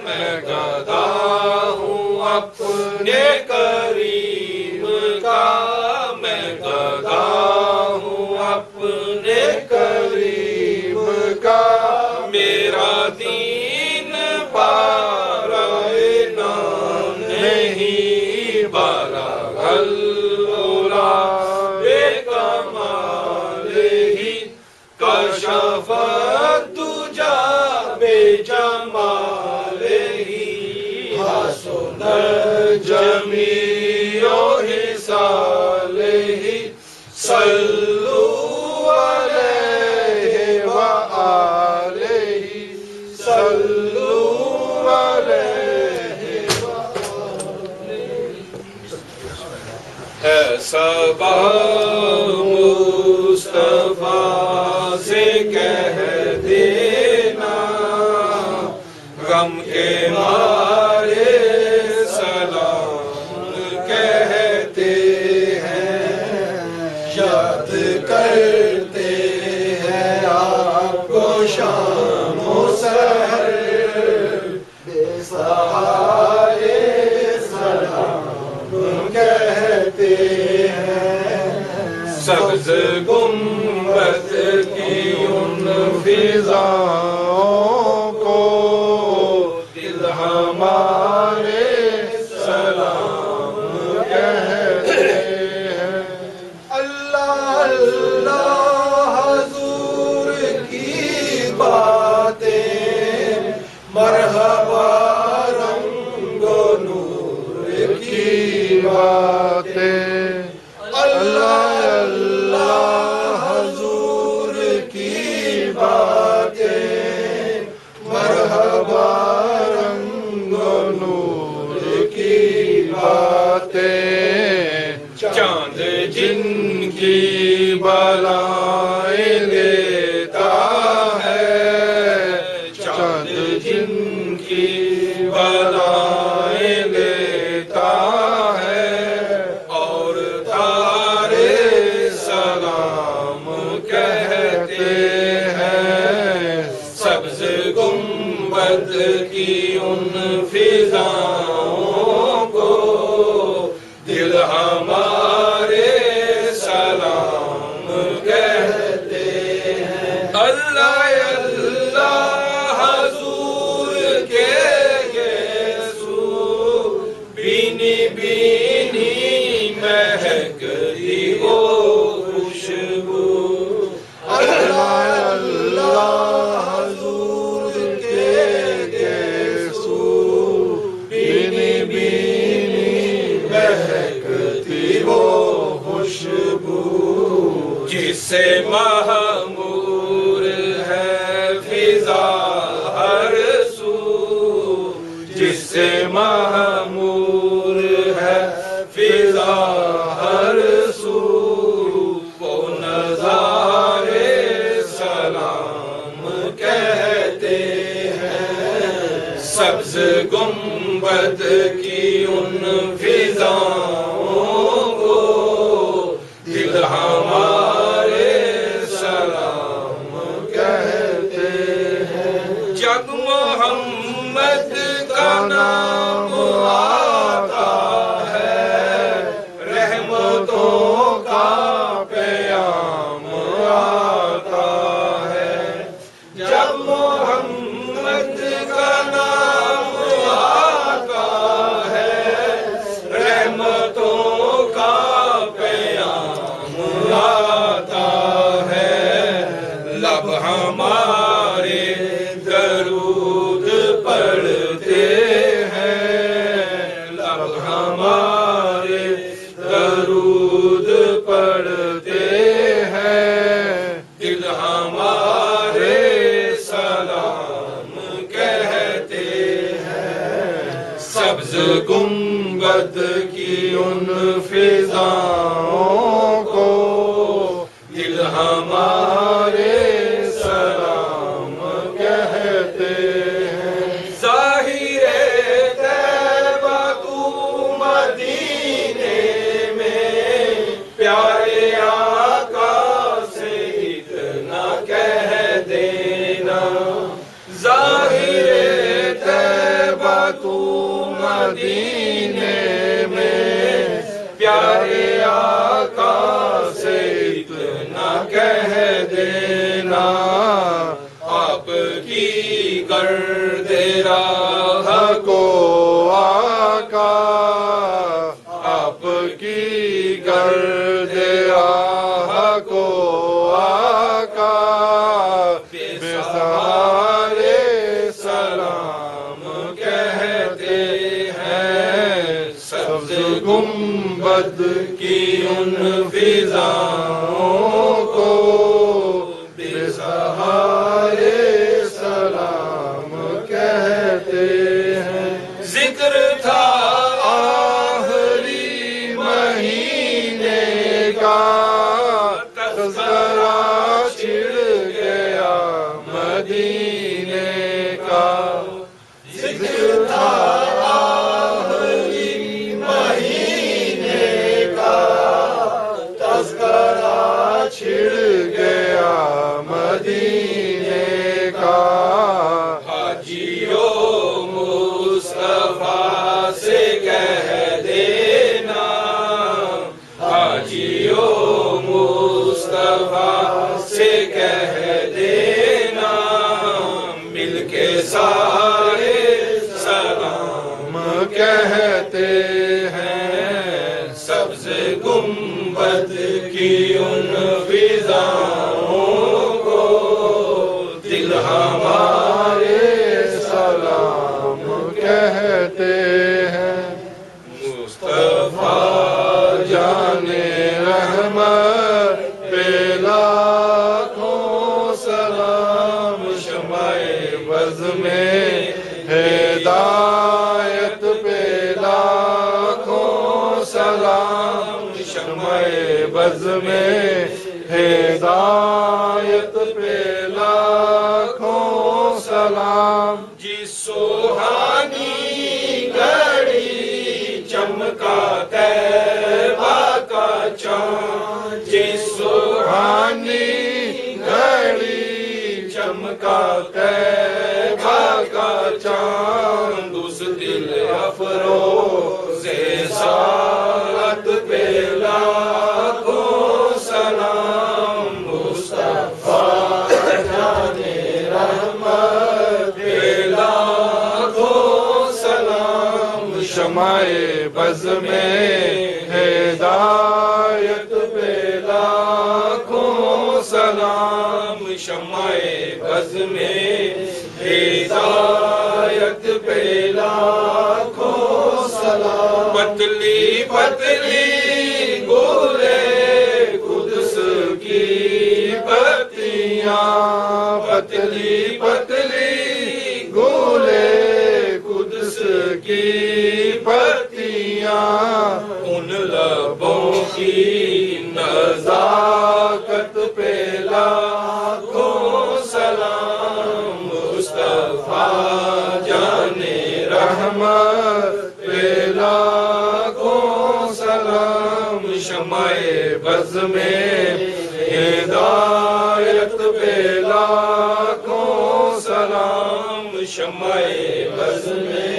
میں گدا ہوں اپنے کریم کا میں گدا ہوں اپنے کریم کا میرا دین پارائے نام نہیں بالا غلولا بے کمال ہی کشف تجا بے جمال ہی حسن جمیع صالح صلو علیہ وآلہ صلو علیہ وآلہ صبا مصطفیٰ سے کہہ دینا غم کے مارے سلام کہتے ہیں یاد کرتے ہیں آپ کو شام و سحر بے سہارے سلام کہتے ہیں سبز گنبد کی ان فضاؤں کو دل ہمارے سلام کہتے ہیں اللہ اللہ حضور کی باتیں مرحبا رنگ و نور کی باتیں اللہ اللہ حضور کی باتیں مرحبا رنگ و نور کی باتیں چاند جن کی بالائیں لیتا ہے چاند جن کی بالائیں لیتا ہے اور تارے سلام کہتے ہیں سبز گنبد کی ان فضاؤں کو دل ہمارے سلام کہتے ہیں اللہ اللہ حضور کے یسوع بینی بینی مہکتی وہ خوشبو اللہ اللہ حضور کے یسوع بینی بینی مہکتی وہ خوشبو جس سے معمور ہے فضا ہر سو جس سے معمور ہے فضا ہر سو وہ نظارے سلام کہتے ہیں سبز گنبد کی ان فضاؤں کو دل ہمارے سلام کہتے ہیں جب محمد کا نام آتا ہے رحمتوں کا پیام آتا ہے جب محمد کا نام آتا ہے رحمتوں کا پیام آتا ہے لب ہمارے درود پڑھتے ہیں لب ہمارے درود پڑھتے ہیں دل ہمارے سلام کہتے ہیں سبز گنبد کی ان فضاؤں کو دل ہمارے سلام کہتے ہیں ظاہر طیبہ تو مدینے میں پیارے آقا سے اتنا کہہ دینا ظاہر طیبہ تو مدینے میں پیارے آقا سے اتنا کہہ دینا آپ کی گرد راہ کو آقا آپ کی گرد راہ کو آقا بے سہارے سلام کہتے ہیں سبز گنبد کی ان فضاؤں کو بے سہارے سلام کہتے ہیں ذکر تھا آخری مہینے کا تذکرہ چھڑ گیا مدینے کا ذکر تھا آخری مہینے کا تذکرہ چھڑ گیا مدینے کا حاجیوں کرتے ہیں مصطفیٰ جان رحمت پہ لاکھوں سلام شمع بز میں ہدایت پہ لاکھوں سلام شمع بز میں ہدایت پہ لاکھوں سلام جس سوہانی گھڑی چمکا طیبہ کا چاند جس سوہانی گھڑی چمکا طیبہ کا چاند اس دل افروز ساعت پہ لاکھوں سلام مصطفیٰ جان رحمت پہ لاکھوں سلام شمع بز میں ہدایت پہ لاکھوں سلام شمع بز میں ہدایت پہ لاکھوں سلام پتلی پتلی گولے قدس کی پتیاں پتلی پتلی گولے قدس کی پتیاں ان لبوں کی نزاکت پہ لاکھوں سلام مصطفیٰ جان رحمت پہ لاکھوں سلام شمع بز میں ہدایت پہ لاکھوں سلام شمع بز میں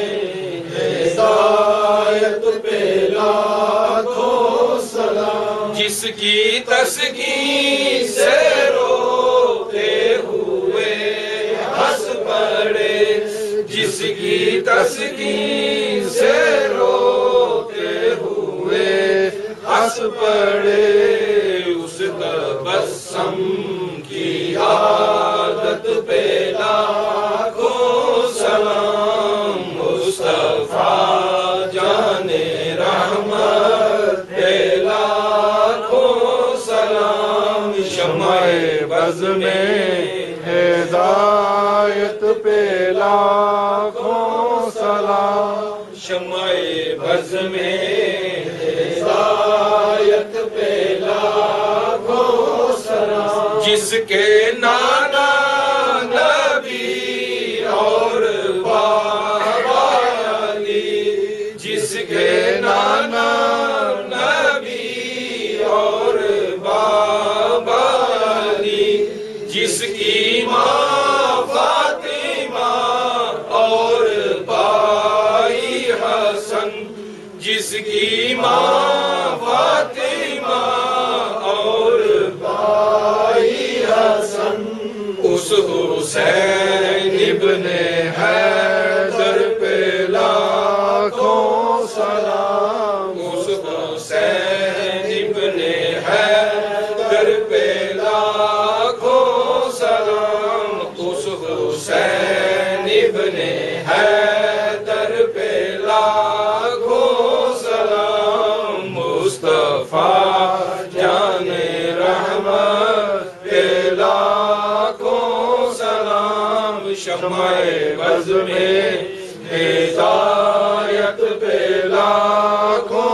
ہدایت پہ لاکھوں سلام جس کی تسکین سے روتے ہوئے ہنس پڑے جس کی تسکین سے روتے ہوئے ہنس پڑے اس تبسم کی عادت پہ لاکھوں سلام مصطفیٰ جان رحمت پہ لاکھوں سلام شمع بز میں ہدایت پہ لاکھوں سلام شمع بز میں ہدایت پہ لاکھوں سلام جس کے نانا نبی اور بابا علی جس کے نانا نبی اور بابا علی جس کی ماں فاطمہ اور بھائی حسن جس کی ماں فاطمہ اور بھائی حسن اس حسین ابن حیدر پہ لاکھوں سلام اس حسین ابن حیدر پہ لاکھوں سلام اس حسین ابن حیدر پہ لاکھوں سلام مصطفیٰ جان رحمت پہ لاکھوں سلام شمع بز میں ہدایت پہ لاکھوں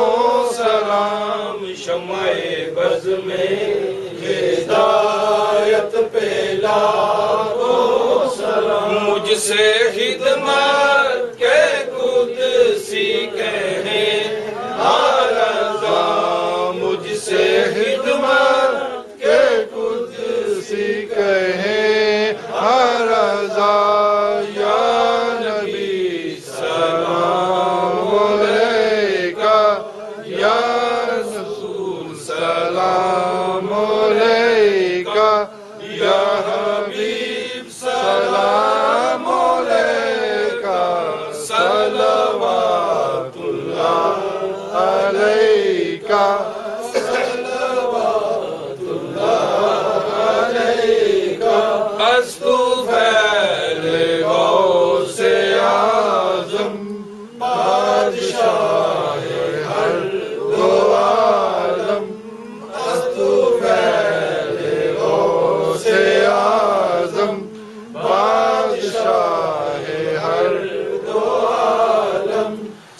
سلام شمع بز میں ہدایت پہ لاکھوں سلام مجھ سے خدمت کے قدسی کہیں رضا مجھ سے خدمت کہ قدسی کہیں ہر رضا یا نبی سلام علیکہ یا رسول سلام علیکہ یا حبیب سلام علیکہ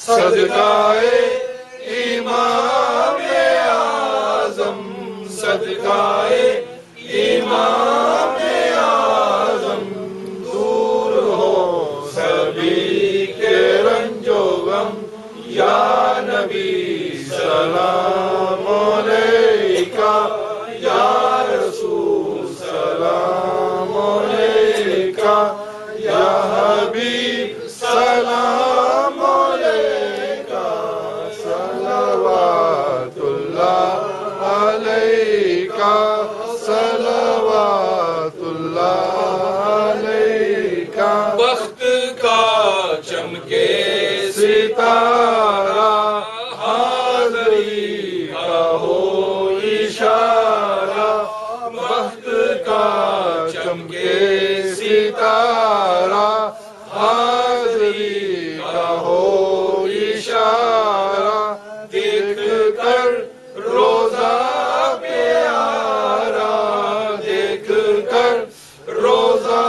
صدقائے امام اعظم صدقائے امام اعظم دور ہو سبھی کے رنج و غم یا نبی سلام علیکہ یا رسول سلام علیکہ یا حبیب سلام علیکہ صلوات اللہ علیکہ صلوات اللہ علیکہ بخت کا چمکے ستارہ حاضری کا ہو اشارہ بخت کا چمکے ستارہ حاضری کا ہو اشارہ دیکھ کر روزہ پیارا دیکھ کر روزہ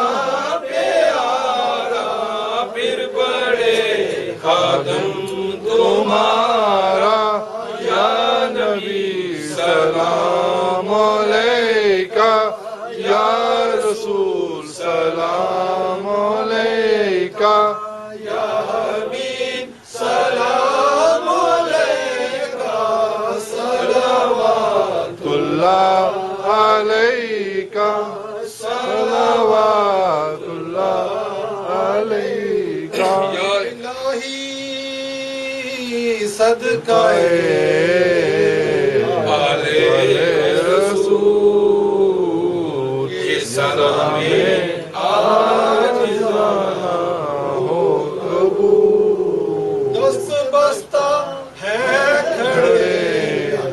پیارا پھر بڑے خادم تمہارا یا نبی سلام علیکہ یا رسول سلام علیکہ یا حبیب سلام علیکہ صلوات اللہ علیکہ صلوات اللہ علیکہ یا الہی صدقائے رسول یہ سلام آجزانہ ہو قبول دست بستہ ہے کھڑے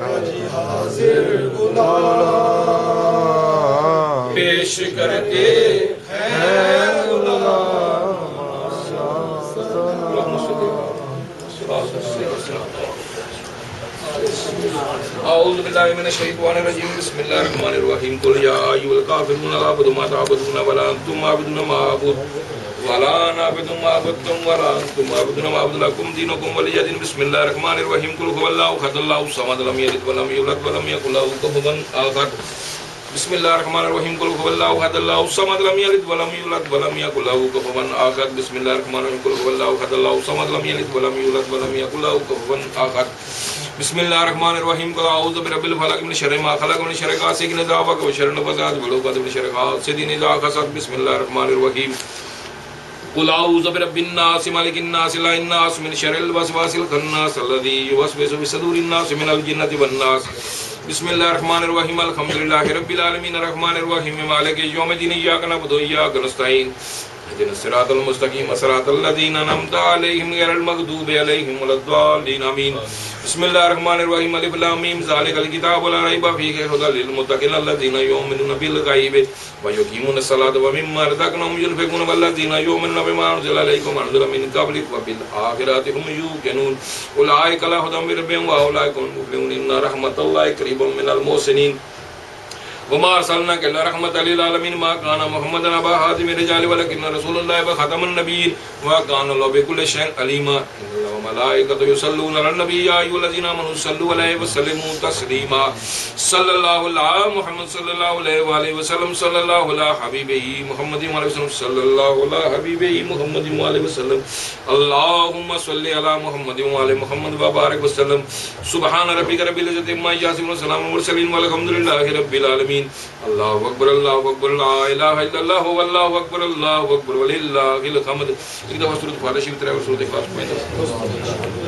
حاجی حاضر غلام پیش کرتے ہے غلام اعوذ باللہ من الشیطان الرجیم بسم اللہ الرحمن الرحیم قل یا ایھا الکافرون لا اعبد ما تعبدون ولا انتم عابدون ما اعبد ولا انا اعبد ما عبدتم ولا انتم عابدون ما اعبد لكم دینکم ولی دین بسم اللہ الرحمن الرحیم قل هو اللہ احد اللہ الصمد لم یلد ولم یولد ولم یکن له کفوا احد بسم اللہ الرحمن الرحیم قل هو اللہ احد اللہ الصمد لم یلد ولم یولد ولم یکن له کفوا احد بسم اللہ الرحمن الرحیم قل هو اللہ احد اللہ الصمد لم یلد ولم یولد ولم یکن له کفوا احد بسم اللہ الرحمن الرحیم قل اعوذ برب الفلق من شر ما خلق من شر غاسق اذا وقب وشر النفاثات في العقد من شر حاسد اذا حسد بسم اللہ الرحمن الرحیم قل اعوذ برب الناس مالک الناس الا الناس من شر الوسواس الخناس الذي يوسوس في صدور الناس من الجنة والناس بسم اللہ الرحمن الرحیم الحمدللہ رب العالمین الرحمن الرحیم مالک یوم الدین ایاک نعبد و ایاک نستعین اهدنا الصراط المستقیم صراط الذین انعمت علیہم غیر المغضوب علیہم ولا الضالین آمین بسم اللہ الرحمن الرحیم الف لام میم ذالک الکتاب لا ریب فیہ ھدی للمتقین الذین یؤمنون بالغیب ویقیمون الصلاۃ ومما رزقناہم ينفقون والذین یؤمنون بما انزل الیکم وانزل من قبلک وبالآخرۃ هم یوقنون اولئک علی ھدی من ربہم واولئک هم المفلحون ان رحمت اللہ قریب من المحسنین وما ارسلناک الا رحمۃ للعالمین ما کان محمد ابا احد من الرجال ولکن رسول اللہ وخاتم النبیین وکان اللہ بکل شیء علیما ان اللہ وملائکته یصلون علی النبی یا ایھا الذین آمنوا صلوا علیہ وسلموا تسلیما صلی اللہ علی محمد صلی اللہ علیہ وآلہ وسلم صلی اللہ علی حبیبہ محمد وعلی وسلم صلی اللہ علی حبیبہ محمد وعلی وسلم اللہم صلی علی محمد وعلی محمد وبارک وسلم سبحان ربک رب العزۃ عما یصفون وسلام علی المرسلین والحمد للہ رب العالمین اللہ اکبر لا الہ الا اللہ واللہ اکبر وللہ الحمد ایک دفعہ سورۃ فاتحہ شریف تلاوت سورۃ اخلاص پڑھیں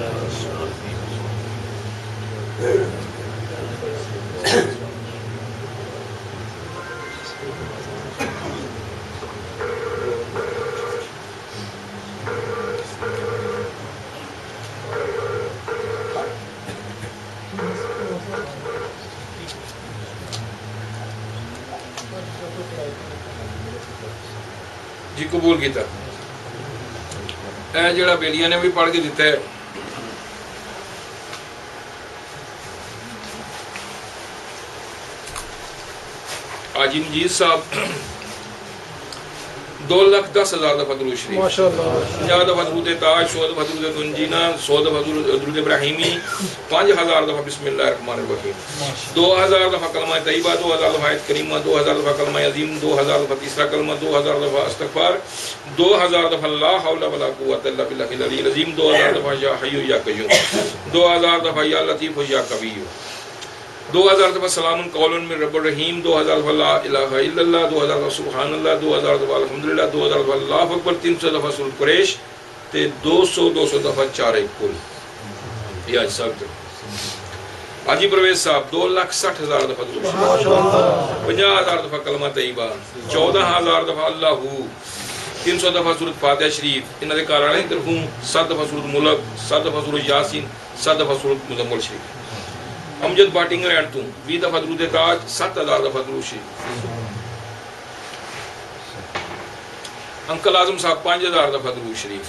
جی قبول کیتا اے جڑا بیلیاں نے بھی پڑھ کے دیتا ہے حاجی مجید صاحب 2,10,000 دفعہ درود شریف، ماشاءاللہ 50 دفعہ درود تاج، 100 دفعہ درود گنجینا، 100 دفعہ درود ابراہیمی، 5,000 دفعہ بسم اللہ الرحمن الرحیم، 2,000 دفعہ کلمہ طیبہ، 2,000 دفعہ آیت کریمہ، 2,000 دفعہ کلمہ عظیم، 2,000 دفعہ تیسرا کلمہ، 2,000 دفعہ استغفار، 2,000 دفعہ لا حول ولا قوۃ الا باللہ العلی العظیم، 2,000 دفعہ یا حی یا قیوم، 2,000 دفعہ یا لطیف یا قوی، 2,000 دفعہ سلام قول من رب الرحیم، 2,000 دفعہ لا الہ الا اللہ، 2,000 دفعہ سبحان اللہ، 2,000 دفعہ الحمدللہ، 2,000 دفعہ اللہ اکبر، 300 دفعہ سورۃ قریش تے 200 دفعہ چارے کل. یہ آج صاحب حاجی پرویز صاحب 2,60,000 دفعہ درود شریف، 50,000 دفعہ کلمہ طیبہ، 14,000 دفعہ اللہ، 300 دفعہ سورۃ فاتحہ شریف، انہاں دے کارانہ دی طرفوں 7 دفعہ سورۃ ملک، 7 دفعہ سورۃ یاسین، 7 دفعہ سورۃ مزمل شریف. امجد باٹنگر اینڈ تو 20 دفعہ درود تاج، 7,000 دفعہ درود شریف. انکل اعظم صاحب 5,000 دفعہ درود شریف.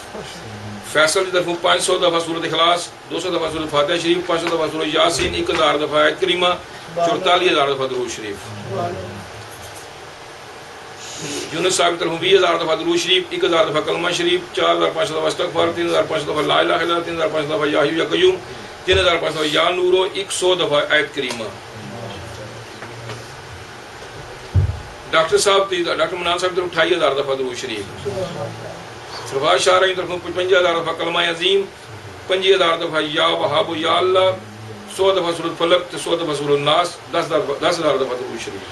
فیصل کی طرف 500 دفعہ سورۃ اخلاص، 200 دفعہ سورۃ فاتحہ شریف، 500 دفعہ سورۃ یاسین، 1,000 دفعہ آیت کریمہ، 44,000 دفعہ درود شریف. یونس صاحب کی طرف 20,000 دفعہ درود شریف، 1,000 دفعہ کلمہ شریف، 4,500 دفعہ استغفار، 3,500 دفعہ لا الہ الا اللہ، 3,500 دفعہ یا حی یا قیوم، 3,500 دفعہ یا نورو، 100 دفعہ آیت کریمہ. ڈاکٹر صاحب ڈاکٹر منان صاحب کی طرف 28,000 دفعہ درود شریف. سرفراز شاہ رحیم کی طرف 55,000 دفعہ کلمہ عظیم، 25,000 دفعہ یا وہاب یا اللہ، 100 دفعہ سورۃ فلق، 100 دفعہ سورۃ الناس، 10,000 دفعہ درود شریف.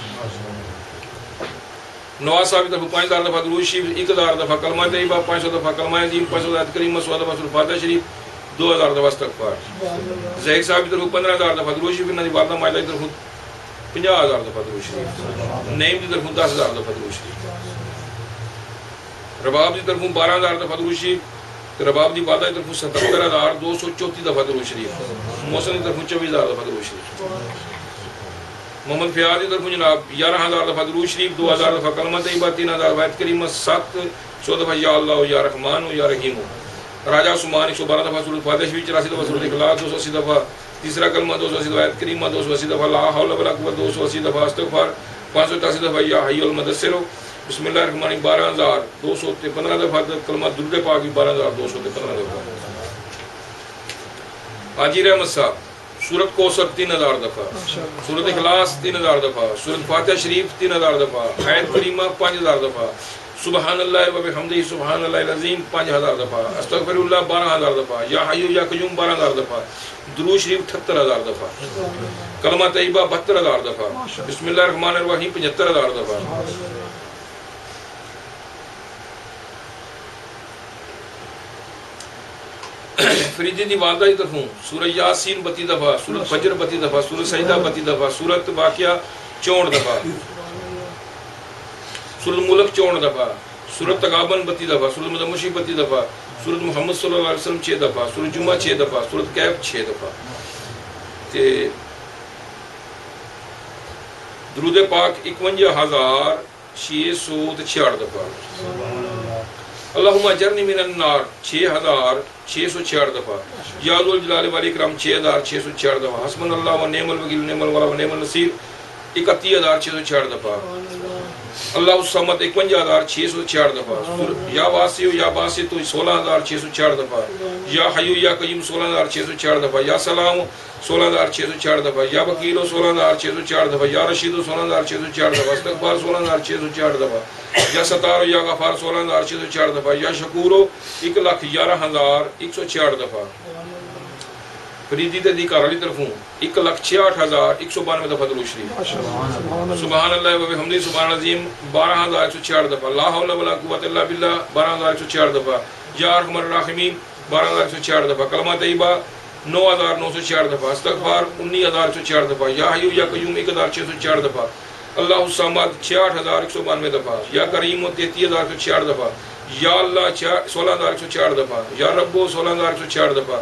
نواز صاحب کی طرف 5,000 دفعہ درود شریف، 1,000 دفعہ کلمہ طیبہ، 500 دفعہ کلمہ عظیم، 500 آیت کریمہ، 100 دفعہ سورۃ فاتحہ شریف، 2,000 دفعہ استغفار. زہیر صاحب کی طرف 15,000 دفعہ درود شریف، انہاں دی والدہ ماجدہ کی طرف 50,000 دفعہ درود شریف. نعیم کی طرف 10,000 دفعہ درود شریف. رباب کی طرف 12,000 دفعہ درود شریف. رباب دی والدہ کی طرف 77,234 دفعہ درود شریف. محسن کی طرف 24,000 دفعہ درود شریف. محمد فیاض کی طرف جناب 11,000 دفعہ درود شریف، 2,000 دفعہ کلمہ طیبہ، 3,000 آیت کریمہ، 700 دفعہ یا اللہ یا رحمان یا رحیم. راجہ عثمان 112 دفعہ سورۃ فاتحہ شریف، 84 دفعہ سورۃ اخلاص، 280 دفعہ تیسرا کلمہ، 280 دفعہ آیت کریمہ، 280 دفعہ لا حول ولا قوۃ، 280 دفعہ استغفار، 588 دفعہ یا حی المدثر، بسم اللہ الرحمن الرحیم 12,215 دفعہ کلمہ درود پاک 12,215 دفعہ. حاجی رحمت صاحب سورۃ کوثر 3,000 دفعہ، سورۃ اخلاص 3,000 دفعہ، سورۃ فاتحہ شریف 3,000 دفعہ، آیت کریمہ 5,000 دفعہ، سبحان اللہ و بحمدہ سبحان اللہ العظیم 5,000 دفعہ، استغفر اللہ 12,000 دفعہ، یا حی یا قیوم 12,000 دفعہ، درود شریف 78,000 دفعہ، کلمہ طیبہ 72,000 دفعہ، بسم اللہ الرحمن الرحیم 75,000 دفعہ. فریدی دی والدہ کی طرفوں سورہ یاسین 32 دفعہ، سورۃ فجر 32 دفعہ، سورۃ سجدہ 32 دفعہ، سورۃ واقعہ 64 دفعہ، سورۃ ملک 64 دفعہ، سورۃ تغابن 32 دفعہ، سورۃ مزمل 32 دفعہ، سورۃ محمد صلی اللہ علیہ وسلم 6 دفعہ، سورۃ جمعہ 6 دفعہ، سورۃ کہف 6 دفعہ. تے درود پاک 51,666 دفعہ. اللہم اجرنی من النار 6,666 دفعہ، یا ذو الجلال والاکرام 6,666 دفعہ، حسبنا اللہ و نعم الوکیل نعم الولا و نعم النصیر 31,666 دفعہ. اللہ الصمد 51,666 دفعہ، یا واسع یا باسط 16,666 دفعہ، یا حی یا قیوم 16,666 دفعہ، یا سلام 16,666 دفعہ، یا وکیل 16,666 دفعہ، یا رشید 16,666 دفعہ، استغفار 16,666 دفعہ، یا ستار یا غفار 16,666 دفعہ، یا شکور 1,11,166 دفعہ. فریدی تے دی کار علی طرفوں 1,66,192 دفعہ درود شریف. سبحان اللہ و بحمدہ سبحان العظیم 12,166 دفعہ، لا حول ولا قوۃ الا باللہ 12,166 دفعہ، یا ارحم الراحمین 12,166 دفعہ، کلمہ طیبہ 9,966 دفعہ، استغفار 19,166 دفعہ، یا حی یا قیوم 1,666 دفعہ، اللہ الصمد 66,192 دفعہ، یا کریم 33,166 دفعہ، یا اللہ 16,166 دفعہ، یا رب 16,166 دفعہ،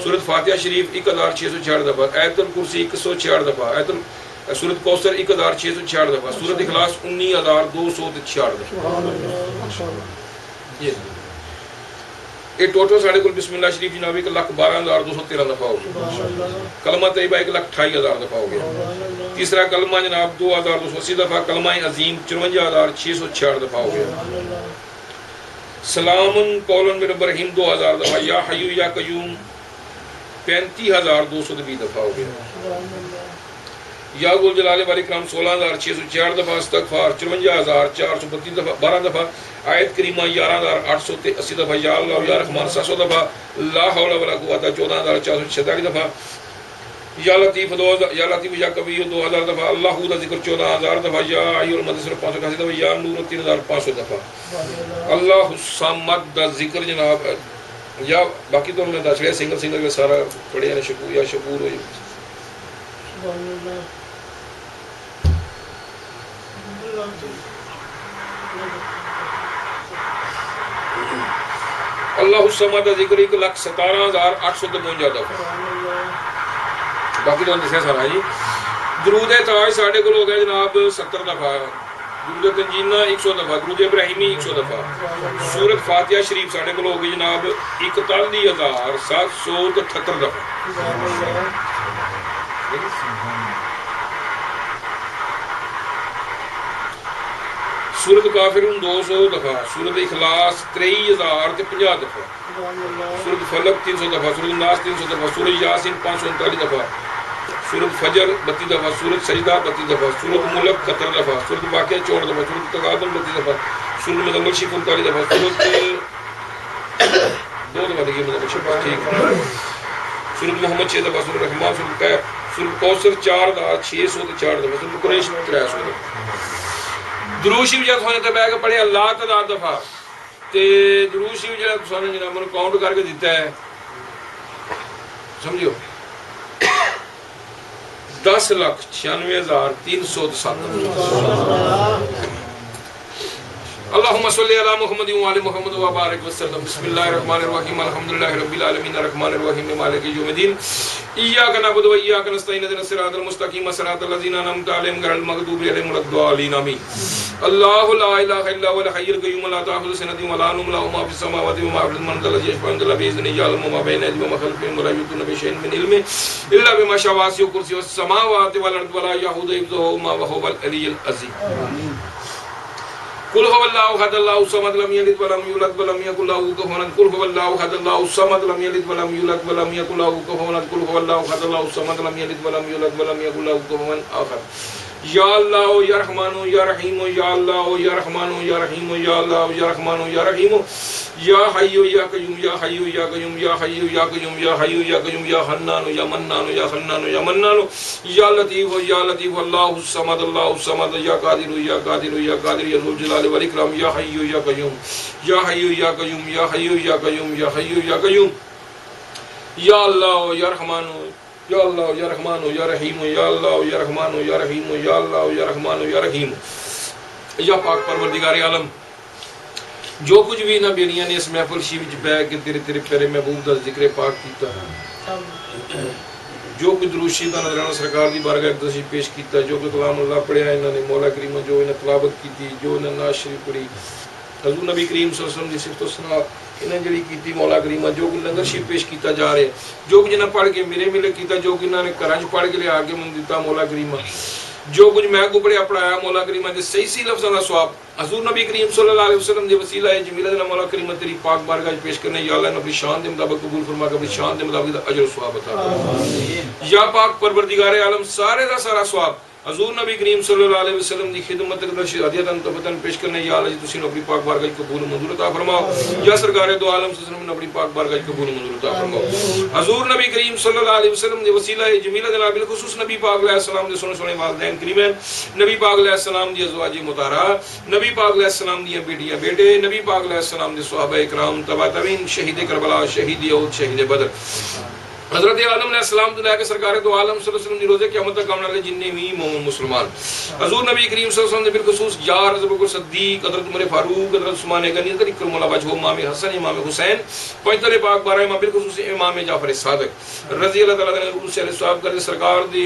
سورۃ فاتحہ شریف 1,666 دفعہ، آیت الکرسی 166 دفعہ، سورۃ کوثر 1,666 دفعہ، سورۃ اخلاص 19,266 دفعہ. یہ ٹوٹل ساڑھے کو بسم اللہ شریف جناب 1,12,213 دفعہ ہو گیا. کلمہ طیبہ 1,28,000 دفعہ ہو گیا. تیسرا کلمہ جناب 2,280 دفعہ. کلمہ عظیم 54,666 دفعہ ہو گیا. سلام قولن من رب رحیم 2,000 دفعہ. یا حیو یا قیوم 35,220 دفعہ ہو گیا. یا ذو الجلال والاکرام 16,604 دفعہ. استغفار 54,432 دفعہ 12 دفعہ. آیت کریمہ 11,880 دفعہ. یا اللہ یا رحمان 700 دفعہ. لا حول ولا قوت 14,446 دفعہ. یا لطیف یا کبیر 2,000 دفعہ. اللہ دا ذکر 14,000 دفعہ. یا ایو المدثر 588 دفعہ. یا نور 3,500 دفعہ. اللہ الصمد دا ذکر جناب یا باقی تو ہم نے داچڑے سنگل کے سارا پڑھے ہیں. شکور یا شکور ہو اللہ الصمد ذکر 1,17,852 دفعہ. باقی تو دسیا سارا جی. درود تاج ساڈے کول ہو گیا جناب 70 دفعہ. درود تنجینہ 100 دفعہ. درود ابراہیمی 100 دفعہ. سورۃ فاتحہ شریف ساڈے کول ہو گئی جناب 41,778 دفعہ. سورۃ کافرون 200 دفعہ. سورۃ اخلاص 23,050 دفعہ. سورۃ فلق 300 دفعہ. سورۃ ناس 300 دفعہ. سورۃ یاسین 539 دفعہ. سورۃ فجر 32 دفعہ. سورۃ سجدہ 32 دفعہ. سورۃ ملک 71 دفعہ. سورۃ واقعہ 64 دفعہ. سورۃ تغابن 32 دفعہ. سورۃ مزمل شریف 39 دفعہ. سورۃ 2 دفعہ دیکھیے مزمل شریف ٹھیک. سورۃ محمد 6 دفعہ. سورۃ رحمان. سورۃ کہف. سورۃ کوثر 4,604 دفعہ. سورۃ قریش 300 دفعہ. درود شریف جب سونے تے بیٹھ کے پڑھے اللہ تعالیٰ دفعہ تے درود شریف جڑا سونے جناب نے کاؤنٹ کر کے دیتا ہے سمجھو 10,96,307. اللہم صلی علی محمد وعلی محمد وبارک وسلم. بسم اللہ الرحمن الرحیم. الحمدللہ رب العالمین الرحمن الرحیم مالک یوم الدین. ایاک نعبد و ایاک نستعین اهدنا الصراط المستقیم صراط الذین انعمت علیہم غیر المغضوب علیہم ولا الضالین. آمین. اللہ لا الہ الا هو الحی القیوم لا تأخذہ سنۃ ولا نوم له ما فی السماوات وما فی الارض من ذا الذی یشفع عنده بإذنہ یعلم ما بین ایدیہم وما خلفہم ولا یحیطون بشیء من علمہ الا بما شاء وسع کرسیہ السماوات والارض ولا یؤوده حفظهما وهو العلی العظیم. قل هو الله احد الله الصمد لم يلد ولم يولد ولم يكن له كفوا احد. قل هو الله احد الله الصمد لم يلد ولم يولد ولم يكن له كفوا احد. قل هو الله احد الله الصمد لم يلد ولم يولد ولم يكن له كفوا احد. یا اللہ یا رحمان یا رحیم یا اللہ یا رحمان یا رحیم یا اللہ یا رحمان یا رحیم یا حی یا قیوم یا حی یا قیوم یا حی یا قیوم یا حی یا قیوم یا حنان یا منان یا حنان یا منان یا لطیف اللہ الصمد یا قادر یا قادر یا قادر یا ذو الجلال والاکرام یا حی یا قیوم یا حی یا قیوم یا حی یا قیوم یا حی یا قیوم یا اللہ یا رحمان یا اللہ یا رحمان یا رحیم یا اللہ یا رحمان یا رحیم یا اللہ یا رحمان یا رحیم. یا پاک پروردگار عالم جو کچھ بھی نہ بیڑیاں نے اس محفل شریف بیٹھ کے تیرے تیرے پیارے محبوب دا ذکر پاک کیتا جو کچھ درود شریف دا نظرانہ سرکار دی بارگاہ اقدس پیش کیتا جو کہ کلام اللہ پڑھیا انہوں نے مولا کریم جو انہیں تلاوت کیتی جو انہیں نعت شریف پڑھی حضور نبی کریم صلی اللہ علیہ وسلم دی صفت و ثنا انہیں جڑی کیتی مولا کریمہ جو کہ لنگر شریف پیش کیتا جا رہے جو کہ جنہیں پڑھ کے میرے ملے کیتا جو کہ انہوں نے کرانچ پڑھ کے لے آگے من دیتا مولا کریمہ جو کچھ میں کو پڑھیا پڑھایا مولا کریمہ دے صحیح لفظاں دا ثواب حضور نبی کریم صلی اللہ علیہ وسلم دے وسیلہ جمیلہ دے مولا کریمہ تیری پاک بارگاہ پیش کرنے یا اللہ نے اپنی شان دے مطابق قبول فرما کے اپنی شان دے مطابق اجر و ثواب عطا فرما. یا پاک پروردگار عالم سارے دا سارا ثواب حضور نبی کریم صلی اللہ علیہ وسلم دی خدمت کے ہدیتاً تحفتاً پیش کرنے یا اللہ جی تسی نے اپنی پاک بارگاہ قبول و منظور عطا فرماؤ. یا سرکار دو عالم صلی اللہ علیہ وسلم نے اپنی پاک بارگاہ قبول و منظور عطا فرماؤ. حضور نبی کریم صلی اللہ علیہ وسلم دے وسیلہ جمیلہ جناب بالخصوص نبی پاک علیہ السلام دے سونے سونے والدین کریمین نبی پاک علیہ السلام دی ازواج مطہرہ نبی پاک علیہ السلام دی بیٹیاں بیٹے نبی پاک علیہ السلام دے صحابہ اکرام تبع تابعین شہید کربلا شہید احد شہید بدر حضرت عالم علیہ السلام دلائے کے سرکار دو عالم صلی اللہ علیہ وسلم دی روزے قیامت تک آنے والے جننے بھی مومن مسلمان حضور نبی کریم صلی اللہ علیہ وسلم نے بالخصوص یار حضرت بکر صدیق حضرت عمر فاروق حضرت عثمان غنی حضرت اکرم اللہ وجہ امام حسن امام حسین پنجتر پاک بارہ امام بالخصوص امام جعفر صادق رضی اللہ تعالیٰ عنہ سے علیہ صحاب کرتے سرکار دی